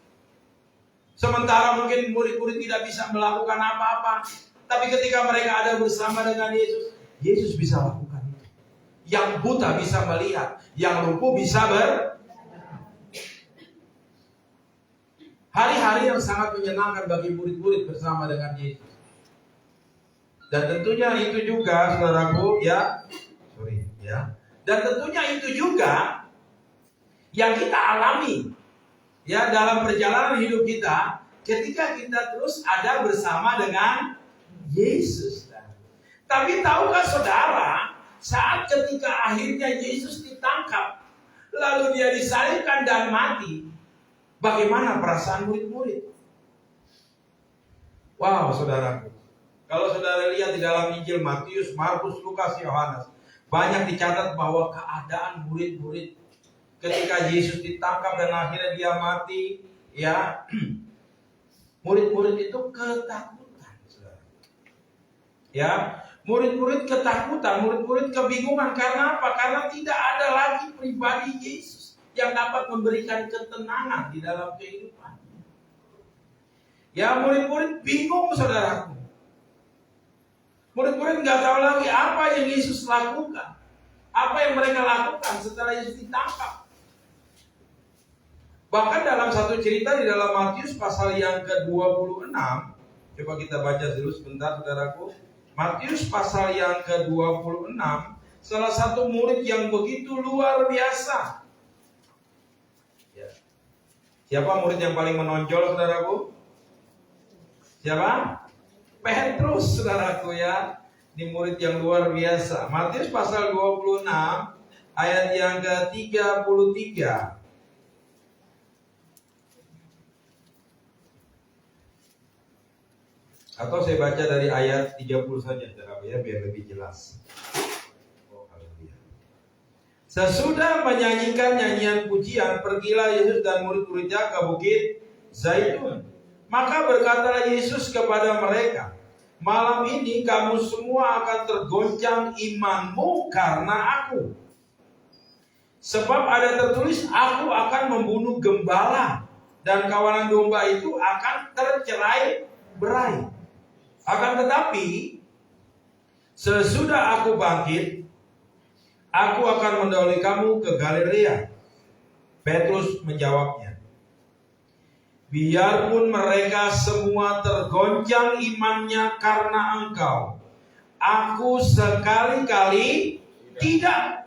Sementara mungkin murid-murid tidak bisa melakukan apa-apa, tapi ketika mereka ada bersama dengan Yesus, Yesus bisa lakukan itu. Yang buta bisa melihat, yang lumpuh bisa hari-hari yang sangat menyenangkan bagi murid-murid bersama dengan Yesus. Dan tentunya itu juga, saudaraku, dan tentunya itu juga yang kita alami ya dalam perjalanan hidup kita ketika kita terus ada bersama dengan Yesus. Tapi tahukah saudara, saat ketika akhirnya Yesus ditangkap, lalu dia disalibkan dan mati, bagaimana perasaan murid-murid? Wow, saudaraku. Kalau saudara lihat di dalam Injil Matius, Markus, Lukas, Yohanes, banyak dicatat bahwa keadaan murid-murid ketika Yesus ditangkap dan akhirnya dia mati, ya, murid-murid itu ketakutan, saudara. Ya, murid-murid ketakutan, murid-murid kebingungan. Karena apa? Karena tidak ada lagi pribadi Yesus yang dapat memberikan ketenangan di dalam kehidupan. Ya, murid-murid bingung, saudaraku. Murid-murid nggak tahu lagi apa yang Yesus lakukan, apa yang mereka lakukan setelah Yesus ditangkap. Bahkan dalam satu cerita di dalam Matius pasal yang ke-26, coba kita baca dulu sebentar, saudaraku. Matius pasal yang ke-26, salah satu murid yang begitu luar biasa. Ya. Siapa murid yang paling menonjol, saudaraku? Siapa? Petrus, saudaraku ya. Ini murid yang luar biasa. Matius pasal 26 ayat yang ke-33. Atau saya baca dari ayat 30 saja, saudaraku ya, biar lebih jelas. Sesudah menyanyikan nyanyian pujian, pergilah Yesus dan murid-muridnya ke Bukit Zaitun. Maka berkatalah Yesus kepada mereka, malam ini kamu semua akan tergoncang imanmu karena aku. Sebab ada tertulis, aku akan membunuh gembala dan kawanan domba itu akan tercerai-berai. Akan tetapi, sesudah aku bangkit, aku akan mendahului kamu ke Galilea. Petrus menjawabnya, biarpun mereka semua tergoncang imannya karena engkau, aku sekali-kali tidak.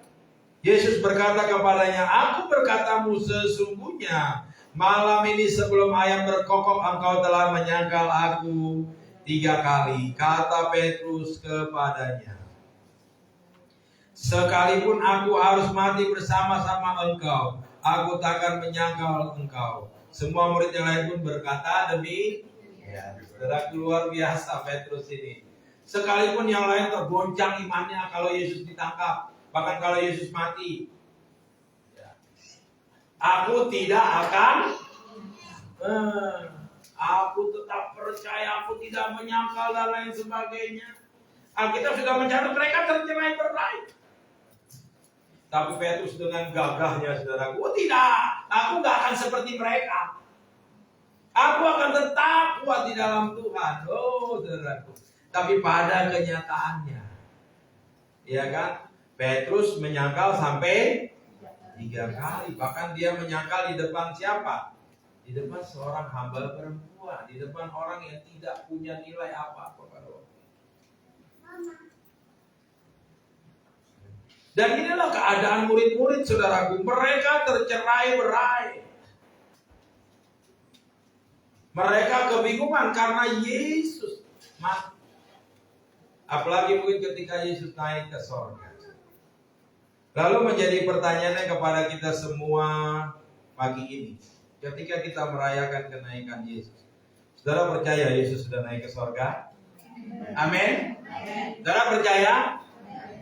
Yesus berkata kepadanya, aku berkatamu sesungguhnya, malam ini sebelum ayam berkokok engkau telah menyangkal aku 3 kali. Kata Petrus kepadanya, sekalipun aku harus mati bersama-sama engkau, aku takkan menyangkal engkau. Semua murid yang lain pun berkata demikian. Saudara, luar biasa Petrus ini. Sekalipun yang lain tergoncang imannya kalau Yesus ditangkap, bahkan kalau Yesus mati, aku tidak akan, aku tetap percaya, aku tidak menyangkal dan lain sebagainya. Alkitab sudah mencatat mereka tercerai-berai. Tapi Petrus dengan gagahnya, saudara, tidak, aku gak akan seperti mereka. Aku akan tetap kuat di dalam Tuhan. Oh, saudaraku. Tapi pada kenyataannya, ya kan, Petrus menyangkal sampai 3 kali. Bahkan dia menyangkal di depan siapa? Di depan seorang hamba perempuan, di depan orang yang tidak punya nilai apa-apa pada waktu. Dan inilah keadaan murid-murid, saudaraku. Mereka tercerai-berai. Mereka kebingungan karena Yesus mati. Apalagi mungkin ketika Yesus naik ke sorga. Lalu menjadi pertanyaannya kepada kita semua pagi ini. Ketika kita merayakan kenaikan Yesus, Saudara percaya Yesus sudah naik ke sorga? Amin. Saudara percaya?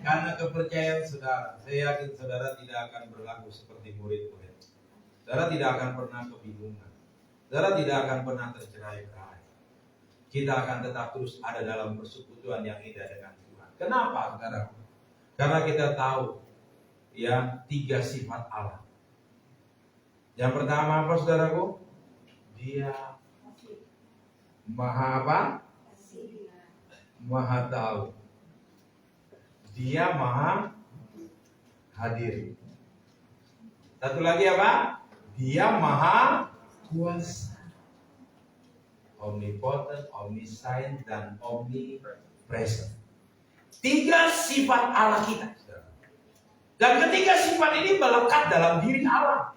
Karena kepercayaan saudara, saya yakin saudara tidak akan berlaku seperti murid-murid. Saudara tidak akan pernah kebingungan. Saudara tidak akan pernah tercerai-berai. Kita akan tetap terus ada dalam persekutuan yang indah dengan Tuhan. Kenapa, saudara? Karena kita tahu ya 3 sifat Allah. Yang pertama apa, saudaraku? Dia Maha apa? Maha tahu. Dia Maha hadir. Satu lagi apa? Dia Maha kuasa. Omnipotent, omniscient, dan omnipresent. 3 sifat Allah kita. Dan ketiga sifat ini melekat dalam diri Allah.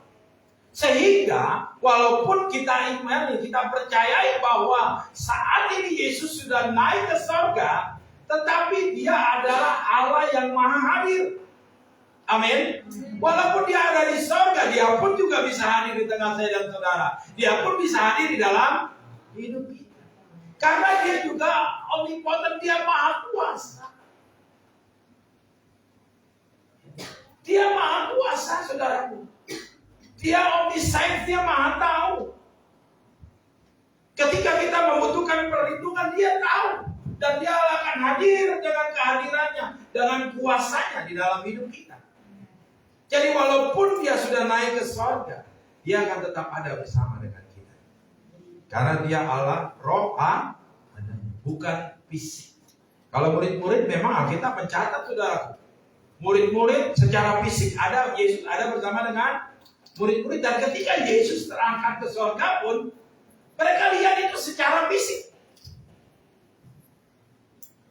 Sehingga walaupun kita imani, kita percayai bahwa saat ini Yesus sudah naik ke surga, tetapi dia adalah Allah yang maha hadir. Amin. Walaupun dia ada di surga, dia pun juga bisa hadir di tengah saya dan saudara. Dia pun bisa hadir di dalam hidup kita. Karena dia juga omnipotent, dia maha kuasa. Dia maha kuasa, saudaraku. Dia omniscient, dia maha tahu. Ketika kita membutuhkan perlindungan, dia tahu. Dan dia akan hadir dengan kehadirannya, dengan kuasanya di dalam hidup kita. Jadi walaupun dia sudah naik ke surga, dia akan tetap ada bersama dengan kita. Karena dia Allah, roh, bukan fisik. Kalau murid-murid memang kita mencatat, saudaraku. Murid-murid secara fisik ada, Yesus ada bersama dengan murid-murid. Dan ketika Yesus terangkat ke surga pun, mereka lihat itu secara fisik.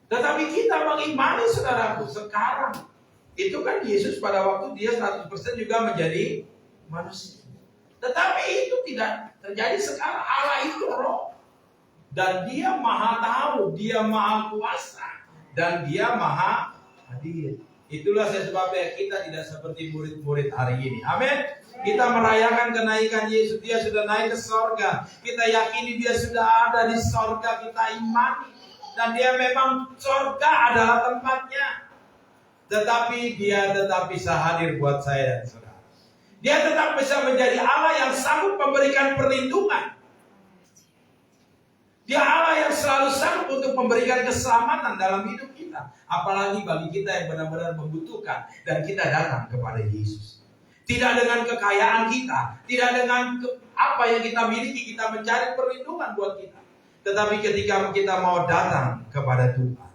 Tetapi kita mengimani, saudaraku, sekarang itu kan Yesus pada waktu dia 100% juga menjadi manusia. Tetapi itu tidak terjadi sekarang. Allah itu roh. Dan dia maha tahu, dia maha kuasa, dan dia maha hadir. Itulah sebabnya kita tidak seperti murid-murid hari ini. Amin. Kita merayakan kenaikan Yesus. Dia sudah naik ke sorga. Kita yakini dia sudah ada di sorga. Kita imani. Dan dia memang sorga adalah tempatnya. Tetapi dia tetap bisa hadir buat saya dan saudara. Dia tetap bisa menjadi Allah yang sanggup memberikan perlindungan. Dia Allah yang selalu sanggup untuk memberikan keselamatan dalam hidup kita. Apalagi bagi kita yang benar-benar membutuhkan. Dan kita datang kepada Yesus. Tidak dengan kekayaan kita. Tidak dengan apa yang kita miliki. Kita mencari perlindungan buat kita. Tetapi ketika kita mau datang kepada Tuhan.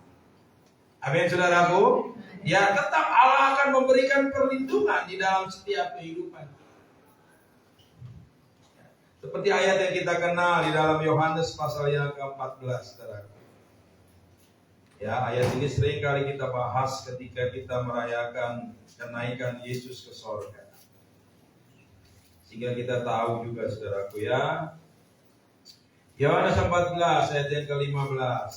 Amin, saudaraku. Ya, tetap Allah akan memberikan perlindungan di dalam setiap kehidupan. Seperti ayat yang kita kenal di dalam Yohanes pasal yang ke-14, saudaraku. Ya, ayat ini sering kali kita bahas ketika kita merayakan kenaikan Yesus ke sorga. Sehingga kita tahu juga, saudaraku, ya. Yohanes 14 ayat yang ke-15.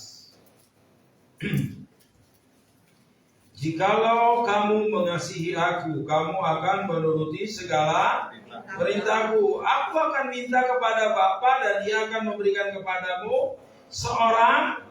Jikalau kamu mengasihi aku, kamu akan menuruti segala perintahku. Aku akan minta kepada Bapa dan Dia akan memberikan kepadamu seorang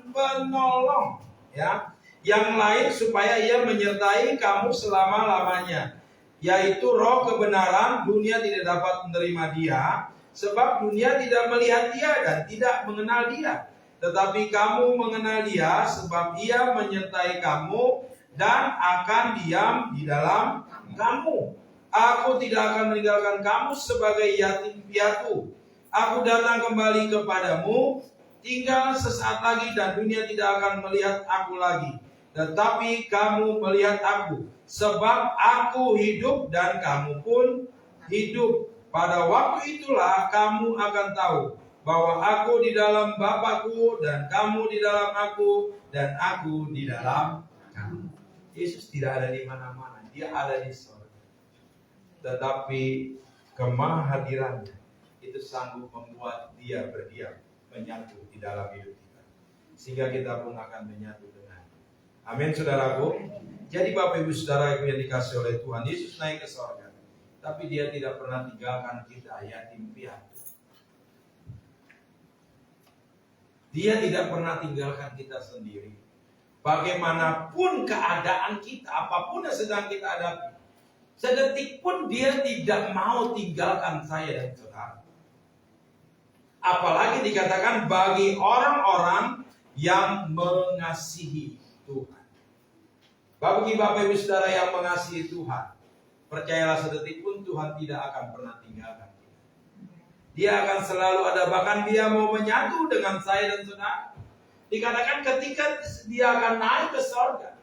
penolong, ya, yang lain supaya Ia menyertai kamu selama-lamanya, yaitu Roh kebenaran. Dunia tidak dapat menerima Dia, sebab dunia tidak melihat Dia dan tidak mengenal Dia. Tetapi kamu mengenal Dia, sebab Ia menyertai kamu dan akan diam di dalam kamu. Aku tidak akan meninggalkan kamu sebagai yatim piatu. Aku datang kembali kepadamu, tinggal sesaat lagi dan dunia tidak akan melihat aku lagi. Tetapi kamu melihat aku, sebab aku hidup dan kamu pun hidup. Pada waktu itulah kamu akan tahu bahwa aku di dalam Bapakku dan kamu di dalam aku dan aku di dalam kamu. Yesus tidak ada di mana-mana, Dia ada di surga. Tetapi kemahadirannya itu sanggup membuat Dia berdiam, menyatu di dalam hidup kita. Sehingga kita pun akan menyatu dengan. Amin, saudaraku. Jadi Bapak Ibu Saudara yang dikasih oleh Tuhan, Yesus naik ke surga. tapi Dia tidak pernah tinggalkan kita yatim piatu. Dia tidak pernah tinggalkan kita sendiri. Bagaimanapun keadaan kita, apapun yang sedang kita hadapi, sedetik pun Dia tidak mau tinggalkan saya dan saudara. Apalagi dikatakan bagi orang-orang yang mengasihi Tuhan. Bagi Bapak Ibu Saudara yang mengasihi Tuhan, percayalah sedetik pun Tuhan tidak akan pernah tinggalkan kita. Dia akan selalu ada, bahkan Dia mau menyatu dengan saya dan saudara. Dikatakan ketika Dia akan naik ke surga,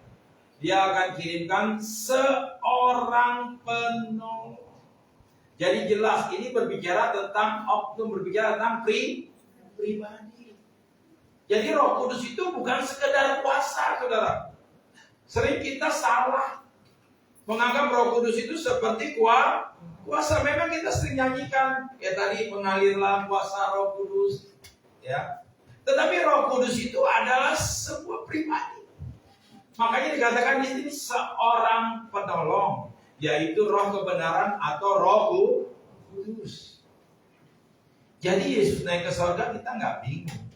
Dia akan kirimkan seorang penolong. Jadi jelas ini berbicara tentang oknum, berbicara tentang pribadi. Jadi Roh Kudus itu bukan sekedar kuasa, saudara. Sering kita salah menganggap Roh Kudus itu seperti kuasa. Memang kita sering nyanyikan, ya tadi mengalirlah kuasa Roh Kudus, ya. Tetapi Roh Kudus itu adalah sebuah pribadi. Makanya dikatakan di sini seorang penolong, yaitu Roh kebenaran atau Roh Kudus. Jadi Yesus naik ke surga kita nggak bingung,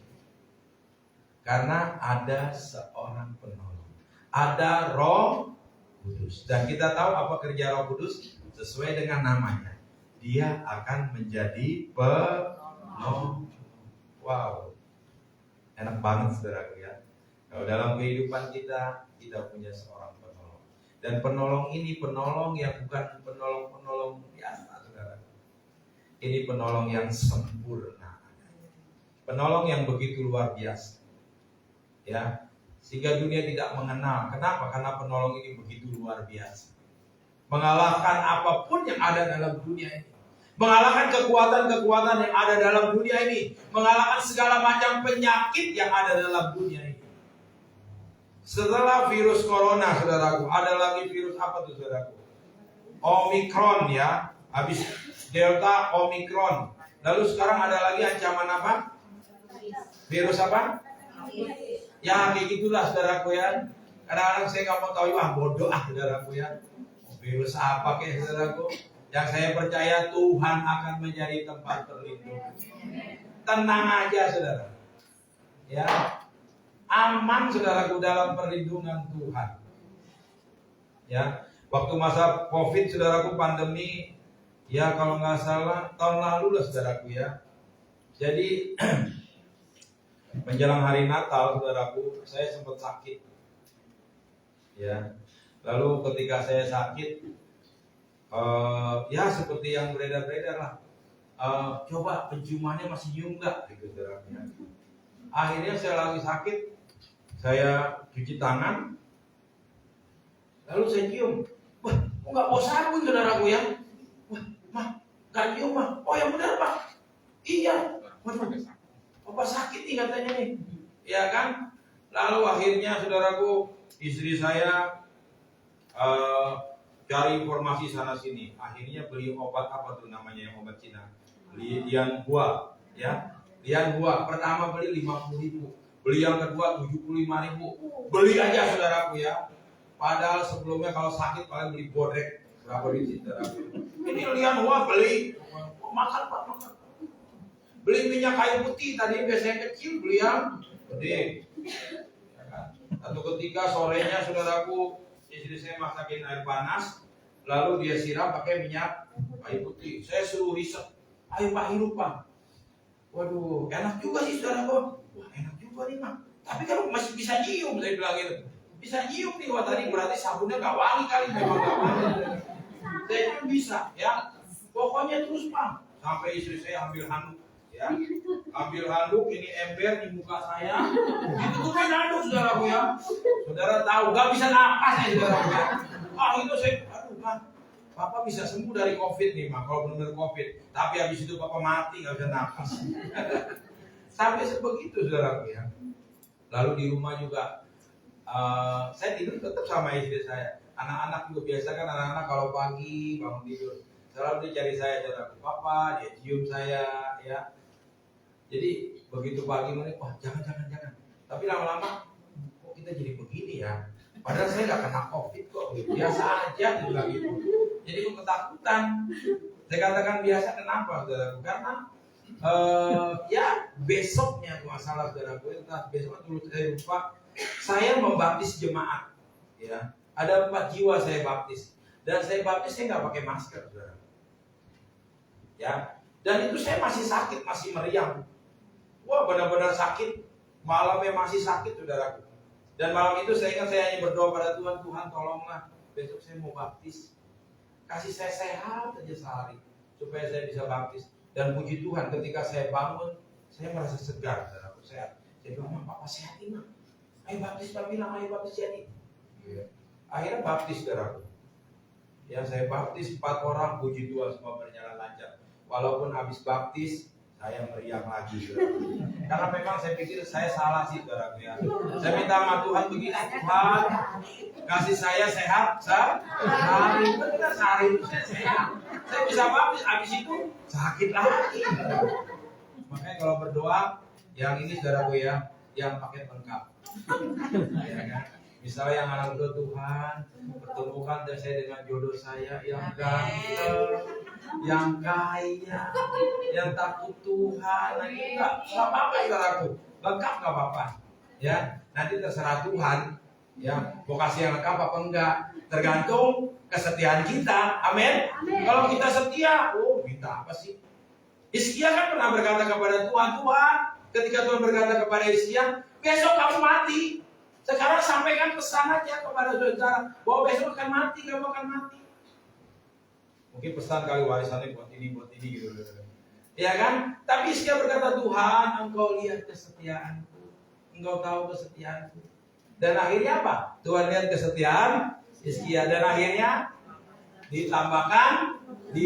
karena ada seorang penolong, ada Roh Kudus. Dan kita tahu apa kerja Roh Kudus sesuai dengan namanya. Dia akan menjadi penolong. Wow, enak banget saudaraku ya. Kalau dalam kehidupan kita punya seorang penolong. Dan penolong ini penolong yang bukan penolong biasa, saudara. Ini penolong yang sempurna. Penolong yang begitu luar biasa. Ya, sehingga dunia tidak mengenal. Kenapa? Karena penolong ini begitu luar biasa. Mengalahkan apapun yang ada dalam dunia ini. Mengalahkan kekuatan-kekuatan yang ada dalam dunia ini. Mengalahkan segala macam penyakit yang ada dalam dunia ini. Setelah virus corona, saudaraku, ada lagi virus apa tuh, saudaraku? Omikron, ya. Habis Delta, Omikron. Lalu sekarang ada lagi ancaman apa? Virus apa? Ya, kayak gitulah, saudaraku ya. Kadang-kadang saya nggak mau tahu, wah bodoh saudaraku ya. Virus apa kayak, saudaraku? Yang saya percaya Tuhan akan menjadi tempat perlindungan. Tenang aja, saudara. Ya. Aman saudaraku dalam perlindungan Tuhan. Ya, waktu masa Covid saudaraku, pandemi, ya kalau nggak salah tahun lalu lah saudaraku ya. Jadi menjelang hari Natal saudaraku, saya sempat sakit. Ya, lalu ketika saya sakit, ya seperti yang beredar-beredar lah. Coba penciumannya masih nyium nggak, gitu saudaraku. Akhirnya saya lagi sakit. Saya cuci tangan, lalu saya cium. Wah, kok nggak bawa sabun saudaraku ya? Wah, mah, nggak cium mah. Oh yang benar pak? Iya. Waduh, Bapak sakit nih katanya nih. Ya kan? Lalu akhirnya saudaraku, istri saya cari informasi sana sini. Akhirnya beli obat apa tuh namanya yang obat Cina? Lian Hua, ya. Lian Hua. Pertama beli 50.000. Beli yang kedua 75.000. Beli aja saudaraku ya. Padahal sebelumnya kalau sakit paling beli bodrek. Berapa duit saudaraku? Ini Lian Hua beli. Oh, makan pak, makan. Beli minyak kayu putih tadi biasanya kecil, beli yang gede. Satu ketika sorenya saudaraku, istri saya masakin air panas, lalu dia siram pakai minyak kayu putih. Saya suruh riset. Ayo pak, hirup pak. Waduh, enak juga sih saudaraku. Wah enak juga nih mak. Tapi kan masih bisa nyium, saya bilang gitu. Bisa nyium nih, wah tadi berarti sabunnya gak wangi kali, memang gak wangi. Saya pun bisa, ya. Pokoknya terus pak. Sampai istri saya ambil handuk, ya. Ambil handuk, ini ember di muka saya. Ditutupin handuk, saudaraku ya. Saudara tahu, gak bisa napas ya saudaraku ya. Itu saya, aduh kan. Papa bisa sembuh dari COVID nih mak, kalau benar COVID. Tapi habis itu papa mati, gak bisa napas. Sampai sebegitu saudaraku ya. Lalu di rumah juga saya tidur tetap sama istri saya. Anak-anak juga biasa kan, anak-anak kalau pagi bangun tidur selalu dia cari saya, saudaraku. Papa, dia cium saya ya. Jadi begitu pagi mereka, wah jangan. Tapi lama-lama kok kita jadi begini ya. Padahal saya gak kena COVID kok, biasa aja dia bilang gitu. Jadi ketakutan. Saya katakan biasa, kenapa saudaraku? Karena ya besoknya masalah saudaraku, entah besok dulu saya lupa, saya membaptis jemaat. Ya, ada 4 jiwa saya baptis, dan saya baptis saya nggak pakai masker, saudara. Ya, dan itu saya masih sakit, masih meriang. Wah, benar-benar sakit. Malamnya masih sakit, saudaraku. Dan malam itu saya ingat saya hanya berdoa pada Tuhan, Tuhan tolonglah, besok saya mau baptis. Kasih saya sehat aja sehari, supaya saya bisa baptis. Dan puji Tuhan, ketika saya bangun, saya merasa segar, saudaraku, sehat. Saya bilang, Papa sehat ini, ayo baptis, Pak bilang, ayo baptis jadi. Ya. Akhirnya baptis, saudaraku. Ya, saya baptis 4 orang, puji Tuhan semua berjalan lancar. Walaupun habis baptis, saya meriang lagi, saudaraku. Karena memang saya pikir saya salah sih, saudaraku ya. Saya minta sama Tuhan begini, Tuhan kasih saya sehat sehari. Benar sehari itu saya sehat. Saya bisa baptis, habis itu sakit lagi. Makanya kalau berdoa, yang ini saudaraku ya, yang paket lengkap. Ya kan? Misalnya yang anak muda Tuhan, pertemukan saya dengan jodoh saya yang ganteng, yang kaya, yang takut Tuhan. Nah, itu enggak apa-apa saudaraku, lengkap enggak apa-apa. Ya, nanti terserah Tuhan. Ya, mau kasih yang lengkap apa enggak, tergantung kesetiaan kita. Amin. Kalau kita setia, minta apa sih? Hizkia kan pernah berkata kepada Tuhan, Tuhan, ketika Tuhan berkata kepada Hizkia, besok kamu mati. Sekarang sampaikan pesan aja kepada saudara bahwa besok akan mati, kamu akan mati. Mungkin pesan kali warisannya buat ini gitu. Ya kan? Tapi Hizkia berkata, Tuhan, Engkau lihat kesetiaanku, Engkau tahu kesetiaanku. Dan akhirnya apa? Tuhan lihat kesetiaan Hizkia, dan akhirnya ditambahkan 15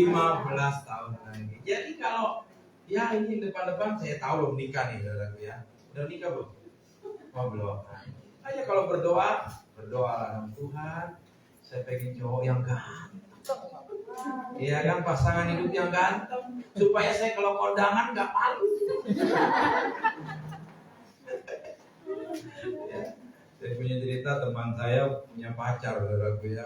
tahun lagi. Jadi kalau ya ini depan-depan saya tahu belum nikah nih, saudaraku ya. Udah nikah belum? Oh belum. Aja kalau berdoa dengan Tuhan, saya pengen cowok yang ganteng. Iya kan, pasangan hidup yang ganteng, supaya saya kalau kondangan nggak malu. Ya, saya punya cerita teman saya punya pacar, saudaraku ya.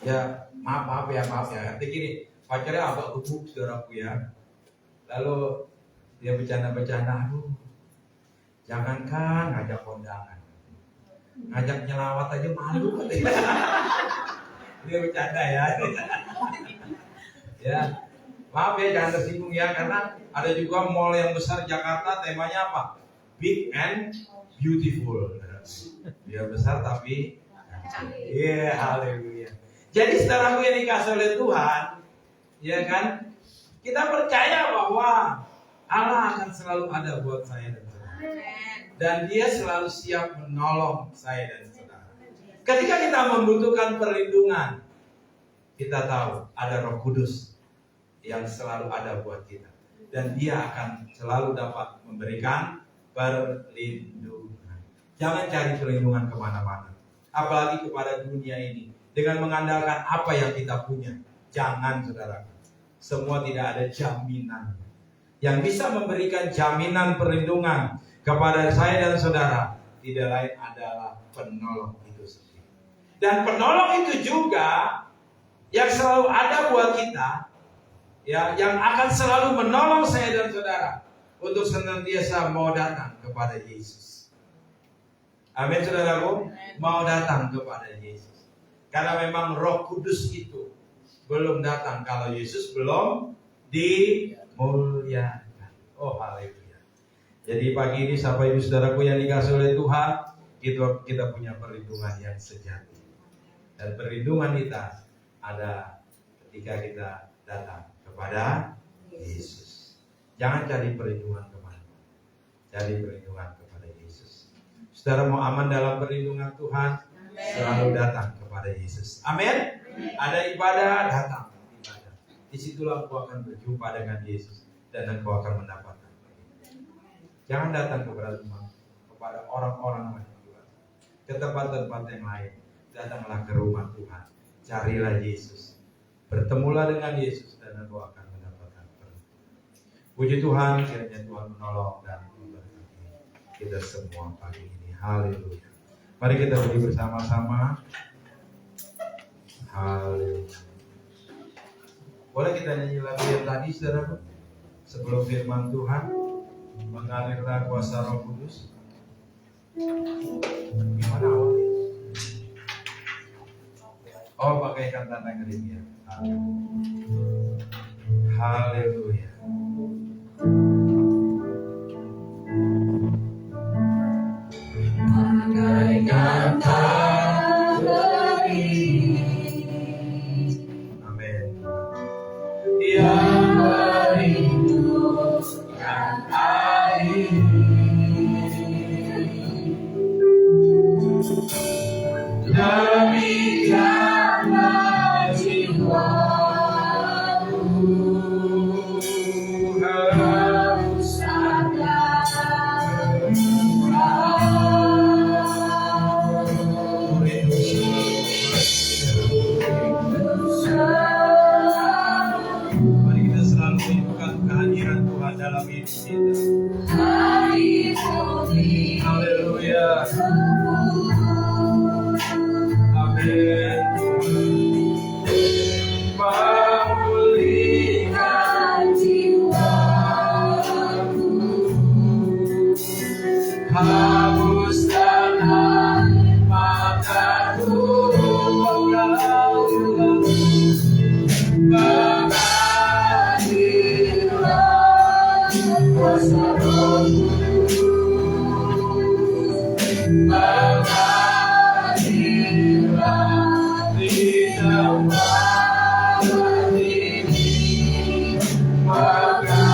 Ya maaf ya. Nanti gini, pacarnya agak gebuk, saudaraku ya. Lalu dia bercanda, aduh, jangankan ngajak kondangan, ngajak nyelawat aja malu katanya. Dia bercanda ya. Ya, maaf ya jangan tersinggung ya, karena ada juga mall yang besar Jakarta, temanya apa? Big and beautiful. Dia besar tapi iya, haleluya. Jadi saudaraku yang dikasih oleh Tuhan, ya kan? Kita percaya bahwa Allah akan selalu ada buat saya dan saudara. Dan Dia selalu siap menolong saya dan saudara. Ketika kita membutuhkan perlindungan, kita tahu ada Roh Kudus yang selalu ada buat kita. Dan Dia akan selalu dapat memberikan perlindungan. Jangan cari perlindungan kemana-mana, apalagi kepada dunia ini, dengan mengandalkan apa yang kita punya. Jangan, saudara. Semua tidak ada jaminan. Yang bisa memberikan jaminan perlindungan kepada saya dan saudara tidak lain adalah penolong itu sendiri. Dan penolong itu juga yang selalu ada buat kita, ya, yang akan selalu menolong saya dan saudara untuk senantiasa mau datang kepada Yesus. Amin, saudaraku. Mau datang kepada Yesus. Karena memang Roh Kudus itu belum datang kalau Yesus belum dimuliakan. Oh, haleluya. Jadi pagi ini Bapak Ibu Saudaraku yang dikasihi oleh Tuhan, kita punya perlindungan yang sejati. Dan perlindungan kita ada ketika kita datang kepada Yesus. Jangan cari perlindungan kemana. Cari perlindungan kepada Yesus. Saudara mau aman dalam perlindungan Tuhan, selalu datang kepada Yesus. Amin. Ada ibadah, datang ibadah. Disitulah engkau akan berjumpa dengan Yesus dan engkau akan mendapatkan. Jangan datang kepada orang-orang lain, ke tempat-tempat yang lain. Datanglah ke rumah Tuhan. Carilah Yesus. Bertemulah dengan Yesus dan engkau akan mendapatkan perlindungan. Puji Tuhan, kiranya Tuhan menolong dan memberkati kita semua pagi ini. Haleluya. Mari kita berdiri bersama-sama. Haleluya. Boleh kita nyanyi lagu yang tadi, saudara? Sebelum firman Tuhan mengalirlah kuasa Roh Kudus. Gimana awalnya? Oh, bagaikan tanah kering ya. Haleluya. Bagaikan tanah kering Amin. yang merindukan air, demikianlah jiwaku harus ada Mari kita selalu merindukan kehadiran Tuhan dalam hidup kita. Haleluya. Amin. Memulihkan jiwaku, hapuskan air mataku. mengalirlah kuasa Roh mengalirlah di tempat ini, mengalirlah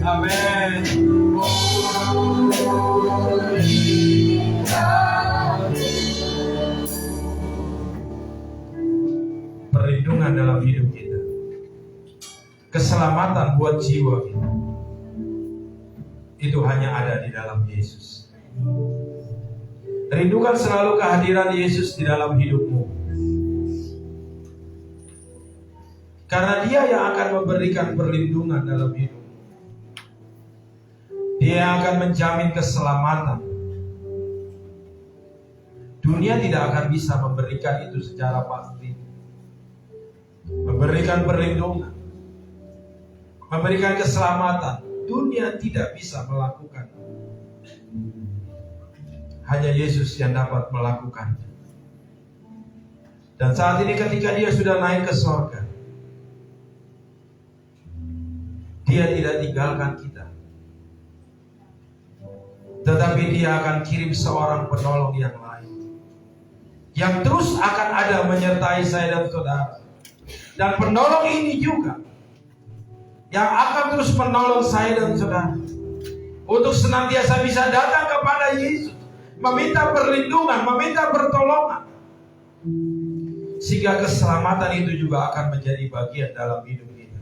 Amin. Perlindungan dalam hidup kita, keselamatan buat jiwa kita, itu hanya ada di dalam Yesus. Rindukan selalu kehadiran Yesus di dalam hidupmu, karena Dia yang akan memberikan perlindungan dalam hidupmu. Dia yang akan menjamin keselamatan. Dunia tidak akan bisa memberikan itu secara pasti. Memberikan perlindungan, memberikan keselamatan, dunia tidak bisa melakukan. Hanya Yesus yang dapat melakukannya. Dan saat ini ketika Dia sudah naik ke surga, Dia tidak tinggalkan kita, tetapi Dia akan kirim seorang penolong yang lain, yang terus akan ada menyertai saya dan saudara. Dan penolong ini juga yang akan terus menolong saya dan saudara untuk senantiasa bisa datang kepada Yesus, meminta perlindungan, meminta pertolongan, sehingga keselamatan itu juga akan menjadi bagian dalam hidup kita.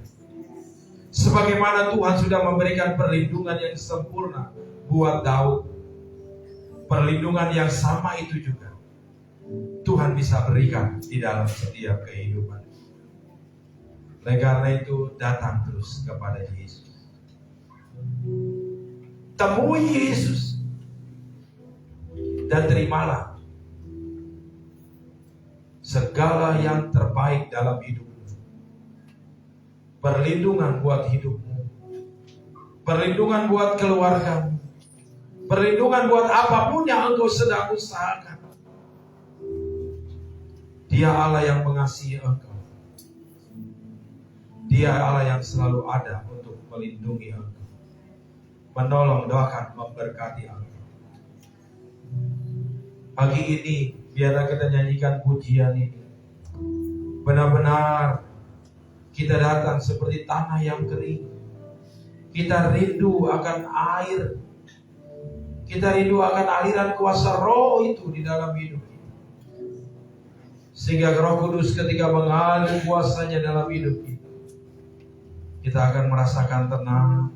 Sebagaimana Tuhan sudah memberikan perlindungan yang sempurna buat Daud, perlindungan yang sama itu juga Tuhan bisa berikan di dalam setiap kehidupan. Oleh karena itu, datang terus kepada Yesus. Temui Yesus dan terimalah segala yang terbaik dalam hidupmu. Perlindungan buat hidupmu, perlindungan buat keluargamu, perlindungan buat apapun yang engkau sedang usahakan. Dia Allah yang mengasihi engkau. Dia Allah yang selalu ada untuk melindungi engkau, menolong, doakan, memberkati engkau. Pagi ini biarlah kita nyanyikan pujian ini. Benar-benar kita datang seperti tanah yang kering. Kita rindu akan air. Kita rindu akan aliran kuasa Roh itu di dalam hidup kita. Sehingga Roh Kudus ketika mengalir kuasanya dalam hidup kita, kita akan merasakan tenang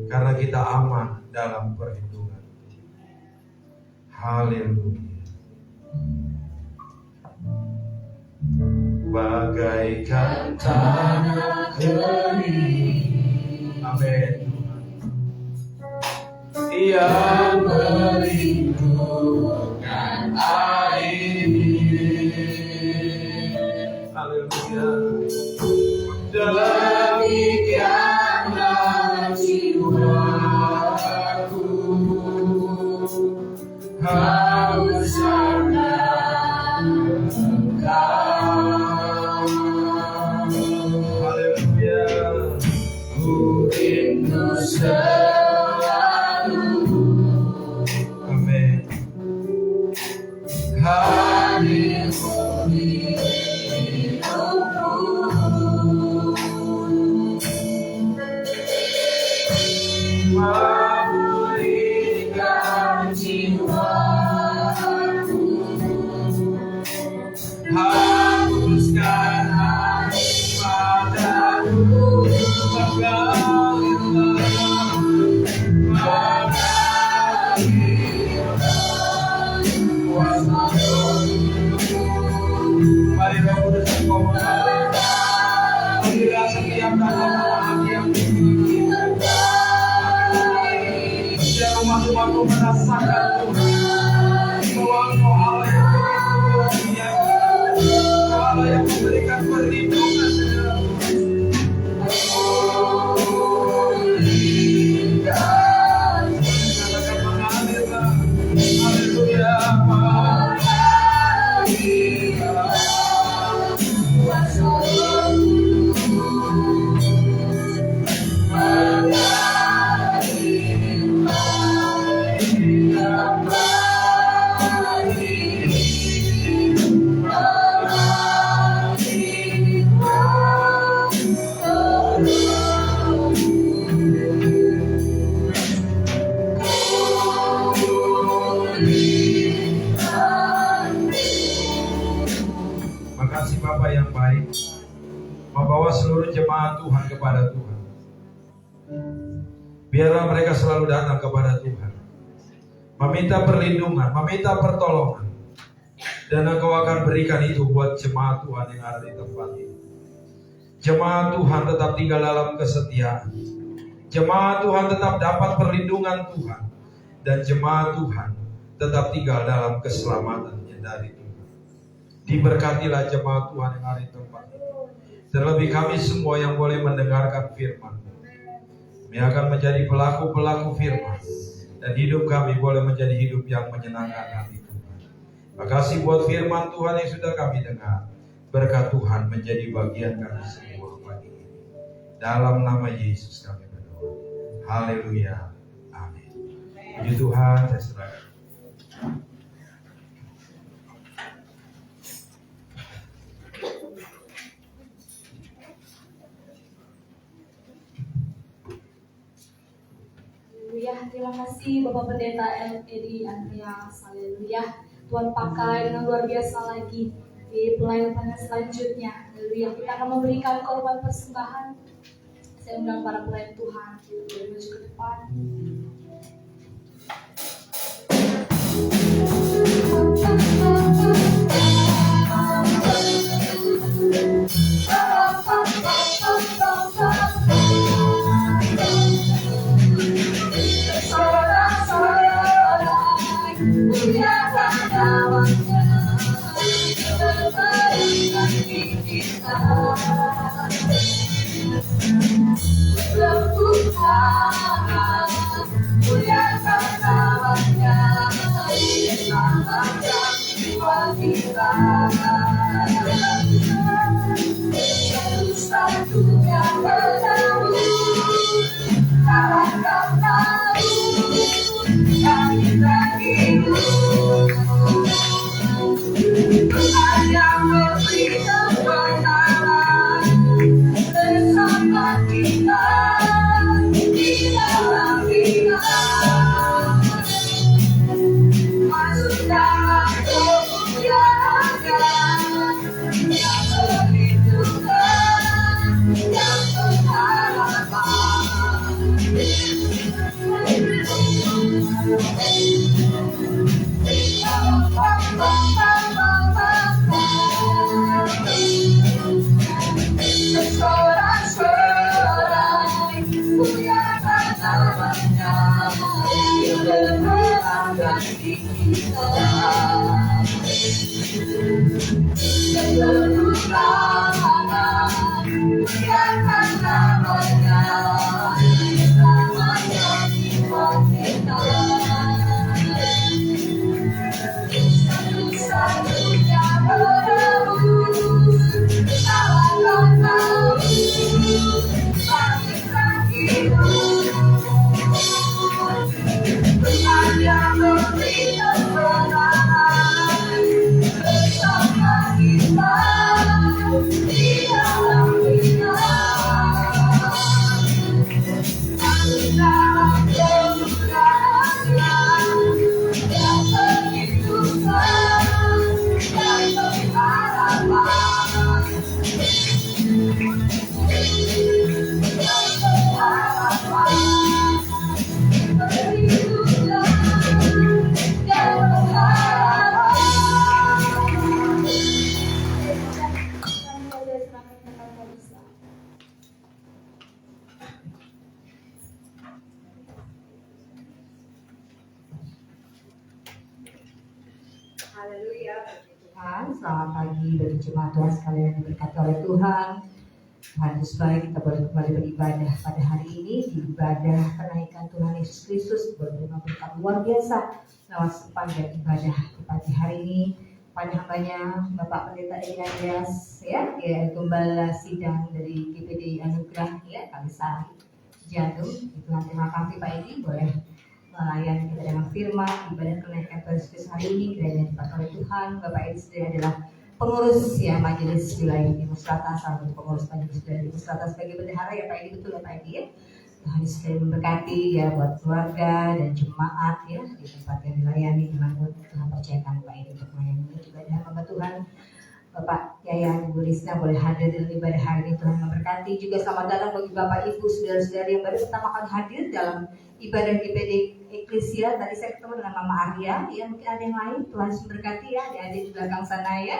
karena kita aman dalam perlindungan. Haleluya. Bagaikan tanah kering. Amin. yang merindukan hari ini. Haleluya. Demikianlah jiwaku haus akan Engkau. Haleluya. Ku rindu selalu. Amin. Hadirmu di hidupku. Memulihkan jiwaku, hapuskan hari padaku, mari Roh Kudus mengobrol. Berilah setiap hati yang biar rumah-rumahku merasakan Tuhan bahwa Engkau Allah yang begitu Engkau Allah yang memberikan perlindungan segala haleluya. Makasih Bapak yang baik, membawa seluruh jemaat Tuhan kepada Tuhan. Biarlah mereka selalu datang kepada Tuhan, meminta perlindungan, meminta pertolongan, dan Engkau akan berikan itu buat jemaat Tuhan yang ada di tempat ini. Jemaat Tuhan tetap tinggal dalam kesetiaan. Jemaat Tuhan tetap dapat perlindungan Tuhan, dan jemaat Tuhan tetap tinggal dalam keselamatannya dari Tuhan. Diberkatilah jemaat Tuhan yang ada di tempat ini. Terlebih kami semua yang boleh mendengarkan firman. Kami akan menjadi pelaku-pelaku firman, dan hidup kami boleh menjadi hidup yang menyenangkan hati Tuhan. Makasih buat firman Tuhan yang sudah kami dengar. Berkat Tuhan menjadi bagian kami semua pagi ini. Dalam nama Yesus kami berdoa. Haleluya. Amin. Puji Tuhan, saya serahkan. Haleluya, terima kasih Bapak Pendeta Edi Andreas. Haleluya, Tuhan pakai dengan luar biasa lagi di pelayanan selanjutnya. Haleluya, kita akan memberikan korban persembahan. Saya undang para pelayan Tuhan untuk maju ke depan. Sorak-sorai, muliakan namanya. Haleluya, puji Tuhan. Selamat pagi bagi jemaat Tuhan sekalian yang diberkati oleh Tuhan. Tuhan Yesus baik, kita boleh kembali beribadah pada hari ini di ibadah kenaikan Tuhan Yesus Kristus. Boleh menerima berkat luar biasa lewat sepanjang ibadah di pagi hari ini. Pada hambanya Bapak Pendeta Edi Andreas, ya, dia gembala sidang dari GPD Anugerah, ya, Kalisari Jatuh. Tuhan terima kasih Pak Edi boleh melayani kita dengan firman ibadah kenaikan Tuhan Yesus hari ini. Kiranya dipakai oleh Tuhan. Bapak Edi sendiri adalah pengurus ya majelis wilayah Timur Selatan, salah satu pengurus majelis wilayah Timur Selatan sebagai bendahara ya Pak Edi, betul ya Pak Edi ya. Tuhan Yesus memberkati ya buat keluarga dan jemaat ya di tempat yang dilayani dimanapun Tuhan percayakan Pak Edi untuk melayani. Juga dengan hamba Tuhan Bapak Yayan Ibu Risna boleh hadir dalam ibadah hari ini. Tuhan memberkati. Juga selamat datang bagi Bapak Ibu saudara-saudari yang baru pertama kali hadir dalam ibadah GPD Eklesia. Tadi saya ketemu dengan Mama Arya ya, mungkin ada yang lain. Tuhan memberkati ya, adik-adik di belakang sana ya.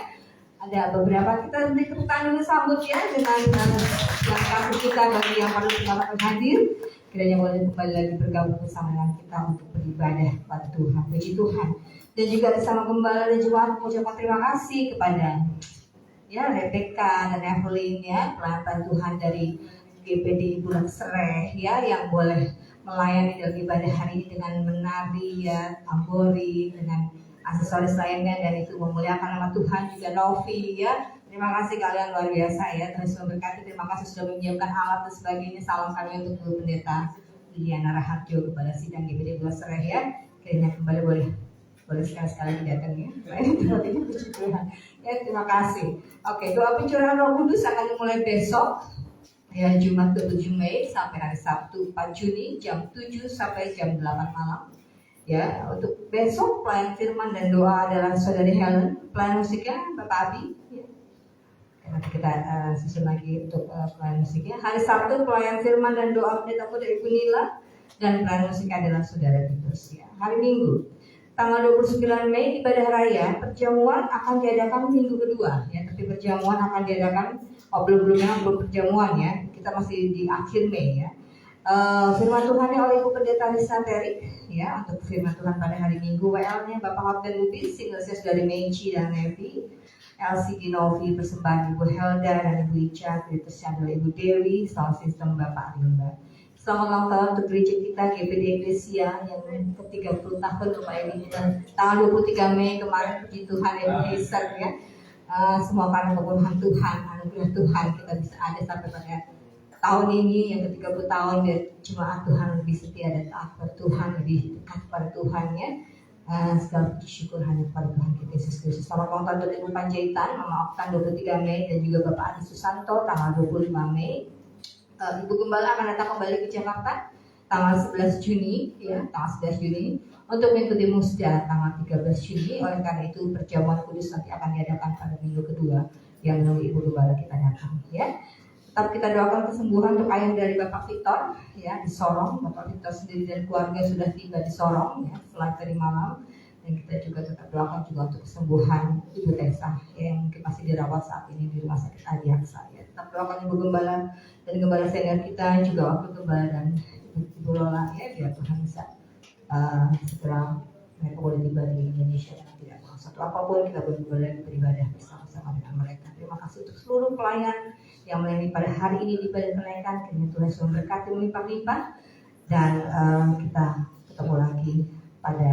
Ada beberapa, kita beri tepuk tangan dulu sambut ya dengan yang kasih kita bagi yang baru pertama kali hadir. Kiranya boleh kembali lagi bergabung bersama dengan kita untuk beribadah kepada Tuhan. Puji Tuhan. Dan juga bersama gembala dan jemaat mengucapkan terima kasih kepada ya Rebecca dan Evelyn ya, pelayan Tuhan dari GPD Bulan Sereh ya, yang boleh melayani dalam ibadah hari ini dengan menari ya, tambori dengan aksesoris lainnya, dan itu memuliakan nama Tuhan. Juga Novi ya, terima kasih kalian luar biasa ya, terus memberkati. Terima kasih sudah menyiapkan alat dan sebagainya. Salam kami untuk Ibu Pendeta Liliana Raharjo kepada sidang GPD Bulan Sereh ya. Kiranya kembali boleh sekali-sekali datang ya. Ya, terima kasih. Oke, doa pencurahan Roh Kudus akan dimulai besok ya, Jumat 27 Mei sampai hari Sabtu 4 Juni jam 7 sampai jam 8 malam. Ya, untuk besok pelayan firman dan doa adalah Saudari Helen, pelayan musiknya Bapak Abi. Ya. Nanti kita susun lagi untuk pelayan musiknya. Hari Sabtu pelayan firman dan doa pendeta muda Ibu Nila, dan pelayan musik adalah Saudara Titus. Ya. Hari Minggu tanggal 29 Mei ibadah raya, perjamuan akan diadakan minggu kedua ya, tapi perjamuan akan diadakan belum perjamuan ya, kita masih di akhir Mei ya. Firman Tuhan oleh Ibu Pendeta Lisa Terik ya, untuk firman Tuhan pada hari Minggu. WL-nya Bapak Hotben Lubis, singlesias dari Meici dan Nevi, LCD Novi, persembahan Ibu Helda dan Ibu Ica, Kritus Chandra Ibu Dewi, sound system Bapak Arimba. Selamat ulang tahun untuk gereja kita GPD Eklesia yang ke-30 tahun Bapak ini, dan tanggal 23 Mei kemarin, puji Tuhan Ibu Heiser ya. Semua karena kemurahan Tuhan, anugerah Tuhan kita bisa ada sampai pada tahun ini yang ke-30 tahun ya. Jemaat Tuhan lebih setia dan taat kepada Tuhan, lebih dekat kepada Tuhan ya. Segala puji syukur hanya kepada Tuhan kita Yesus Kristus. Selamat ulang tahun untuk Ibu Panjaitan, Mama Oktan 23 Mei, dan juga Bapak Adi Susanto tanggal 25 Mei. Ibu Gembala akan datang kembali ke Jakarta tanggal 11 Juni ya, tanggal 11 Juni untuk mengikuti musda tanggal 13 Juni. Oleh karena itu perjamuan kudus nanti akan diadakan pada minggu kedua yang menunggu Ibu Gembala kita datang ya. Tetap kita doakan kesembuhan untuk ayah dari Bapak Victor ya di Sorong. Bapak Victor sendiri dan keluarga sudah tiba di Sorong ya setelah tadi malam, dan kita juga tetap doakan juga untuk kesembuhan Ibu Tessa yang mungkin masih dirawat saat ini di Rumah Sakit Adiaksa ya. Tetap doakan Ibu Gembala dan Gembala senior kita, juga Wakil Gembala dan Ibu Lola ya, biar Tuhan bisa segera mereka boleh tiba di Indonesia dan tidak mau satu apapun, kita boleh beribadah bersama-sama dengan mereka. Terima kasih untuk seluruh pelayan yang melayani pada hari ini di ibadah kenaikan. Kiranya Tuhan Yesus memberkati melimpah-limpah, dan kita ketemu lagi pada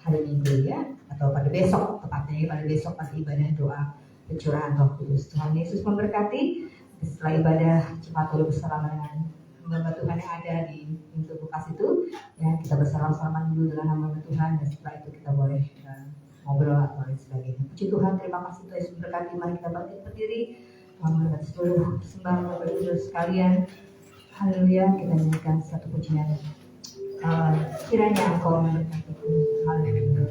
hari Minggu ya, atau pada besok tepatnya, pada besok pada ibadah doa pencurahan Roh Kudus. Tuhan Yesus memberkati. Setelah ibadah cepat boleh bersama dengan hamba Tuhan yang ada di pintu bukas itu ya, kita bersama-sama dulu dengan hamba Tuhan, dan setelah itu kita boleh ngobrol atau lain sebagainya. Puji Tuhan, terima kasih Tuhan Yesus memberkati. Mari kita bangkit berdiri, Tuhan memberkati seluruh persembahan Bapak Ibu sekalian. Haleluya, kita nyanyikan satu pujian. Kiranya Engkau memberkatiku. Haleluya.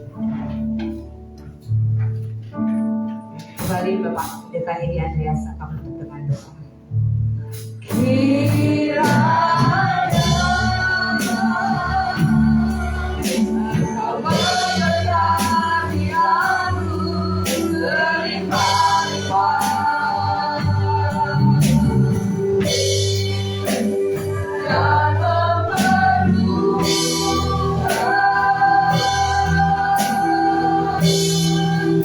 Kembali Bapak Pendeta Edi Andreas akan menutup dengan doa. Kiranya Engkau memberkati aku selimpah-limpah, dan memperlukan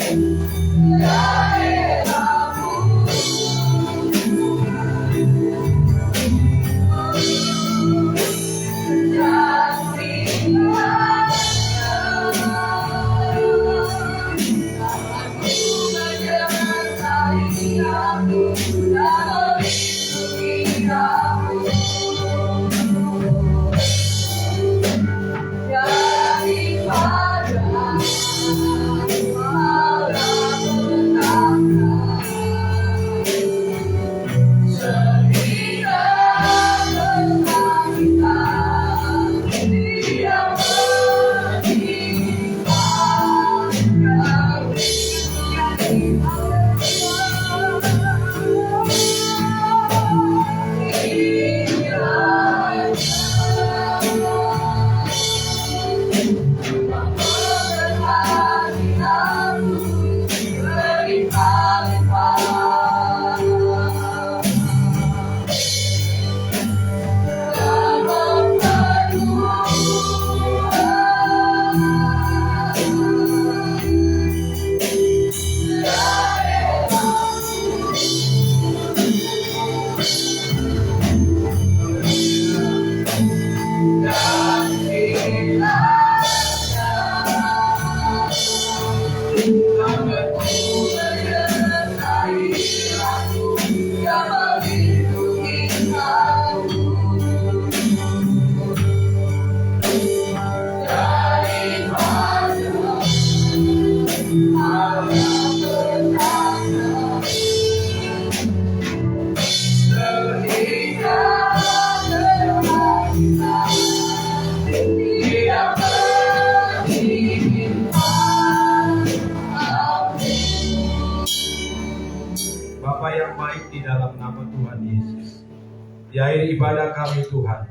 Di akhir ibadah kami Tuhan,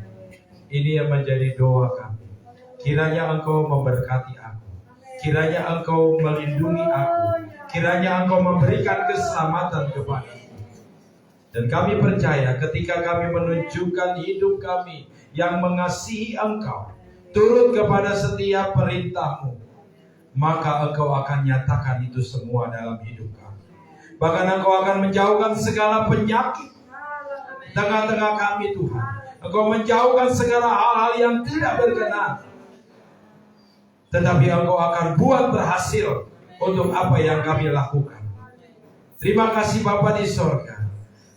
ini yang menjadi doa kami. Kiranya Engkau memberkati aku. Kiranya Engkau melindungi aku. Kiranya Engkau memberikan keselamatan kepadaku. Dan kami percaya ketika kami menunjukkan hidup kami yang mengasihi Engkau, turut kepada setiap perintah-Mu, maka Engkau akan nyatakan itu semua dalam hidup kami. Bahkan Engkau akan menjauhkan segala penyakit tengah-tengah kami Tuhan. Engkau menjauhkan segala hal-hal yang tidak berkenan. Tetapi Engkau akan buat berhasil untuk apa yang kami lakukan. Terima kasih Bapa di sorga.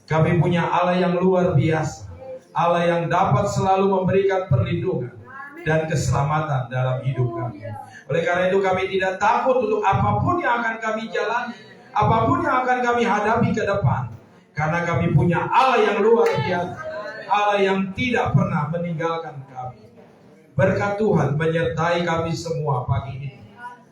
Kami punya Allah yang luar biasa. Allah yang dapat selalu memberikan perlindungan dan keselamatan dalam hidup kami. Oleh karena itu kami tidak takut untuk apapun yang akan kami jalani, apapun yang akan kami hadapi ke depan. Karena kami punya Allah yang luar biasa. Allah yang tidak pernah meninggalkan kami. Berkat Tuhan menyertai kami semua pagi ini.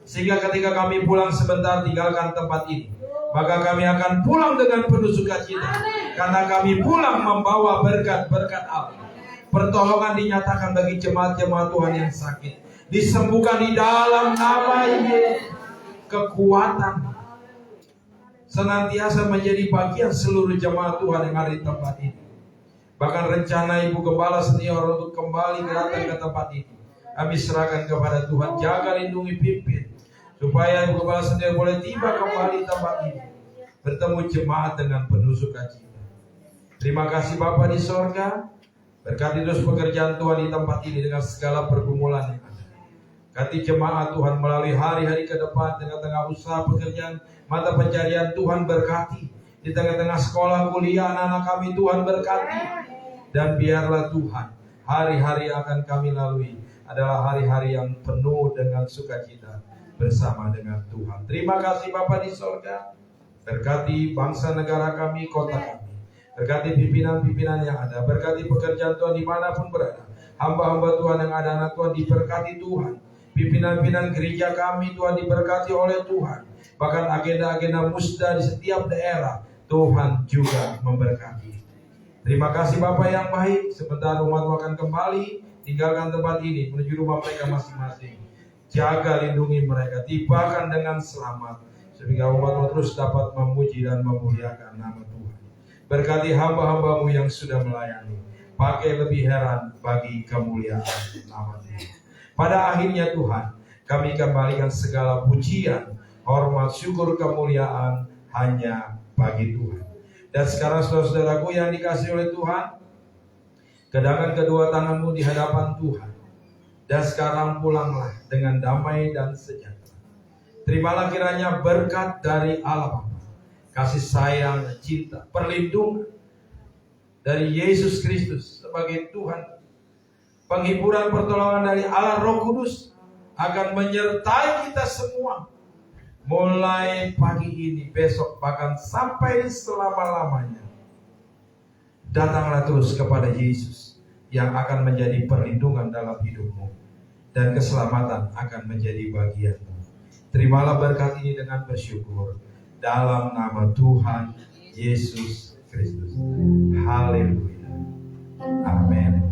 Sehingga ketika kami pulang sebentar tinggalkan tempat ini, maka kami akan pulang dengan penuh sukacita. Karena kami pulang membawa berkat-berkat Allah. Pertolongan dinyatakan bagi jemaat-jemaat Tuhan yang sakit. Disembuhkan di dalam nama Yesus. Kekuatan senantiasa menjadi bagian seluruh jemaat Tuhan yang ada di tempat ini. Bahkan rencana Ibu Gembala Senior untuk kembali datang ke tempat ini, kami serahkan kepada Tuhan. Jaga, lindungi, pimpin, supaya Ibu Gembala Senior boleh tiba kembali di tempat ini, bertemu jemaat dengan penuh sukacita. Terima kasih Bapa di sorga. Berkati terus pekerjaan Tuhan di tempat ini dengan segala pergumulan yang ada. Berkati jemaat Tuhan melalui hari-hari ke depan, tengah-tengah usaha pekerjaan, mata pencarian Tuhan berkati. Di tengah-tengah sekolah, kuliah, anak-anak kami Tuhan berkati. Dan biarlah Tuhan, hari-hari yang akan kami lalui adalah hari-hari yang penuh dengan sukacita bersama dengan Tuhan. Terima kasih Bapa di sorga. Berkati bangsa negara kami, kota kami. Berkati pimpinan-pimpinan yang ada. Berkati pekerjaan Tuhan dimanapun berada. Hamba-hamba Tuhan yang ada, anak Tuhan diberkati Tuhan. Pimpinan-pimpinan gereja kami Tuhan diberkati oleh Tuhan. Bahkan agenda-agenda musda di setiap daerah Tuhan juga memberkati. Terima kasih Bapa yang baik. Sebentar umat akan kembali tinggalkan tempat ini menuju rumah mereka masing-masing. Jaga, lindungi mereka, tibakan dengan selamat sehingga umat terus dapat memuji dan memuliakan nama Tuhan. Berkati hamba-hambamu yang sudah melayani, pakai lebih heran bagi kemuliaan nama Tuhan. Pada akhirnya Tuhan, kami kembalikan segala pujian, hormat, syukur, kemuliaan hanya bagi Tuhan. Dan sekarang saudara-saudaraku yang dikasihi oleh Tuhan, kedangkan kedua tanganmu di hadapan Tuhan. Dan sekarang pulanglah dengan damai dan sejahtera. Terimalah kiranya berkat dari Allah Bapa, kasih sayang, cinta, perlindungan dari Yesus Kristus sebagai Tuhan, penghiburan pertolongan dari Allah Roh Kudus akan menyertai kita semua. Mulai pagi ini, besok, bahkan sampai selama-lamanya. Datanglah terus kepada Yesus yang akan menjadi perlindungan dalam hidupmu. Dan keselamatan akan menjadi bagianmu. Terimalah berkat ini dengan bersyukur. Dalam nama Tuhan Yesus Kristus. Haleluya. Amin.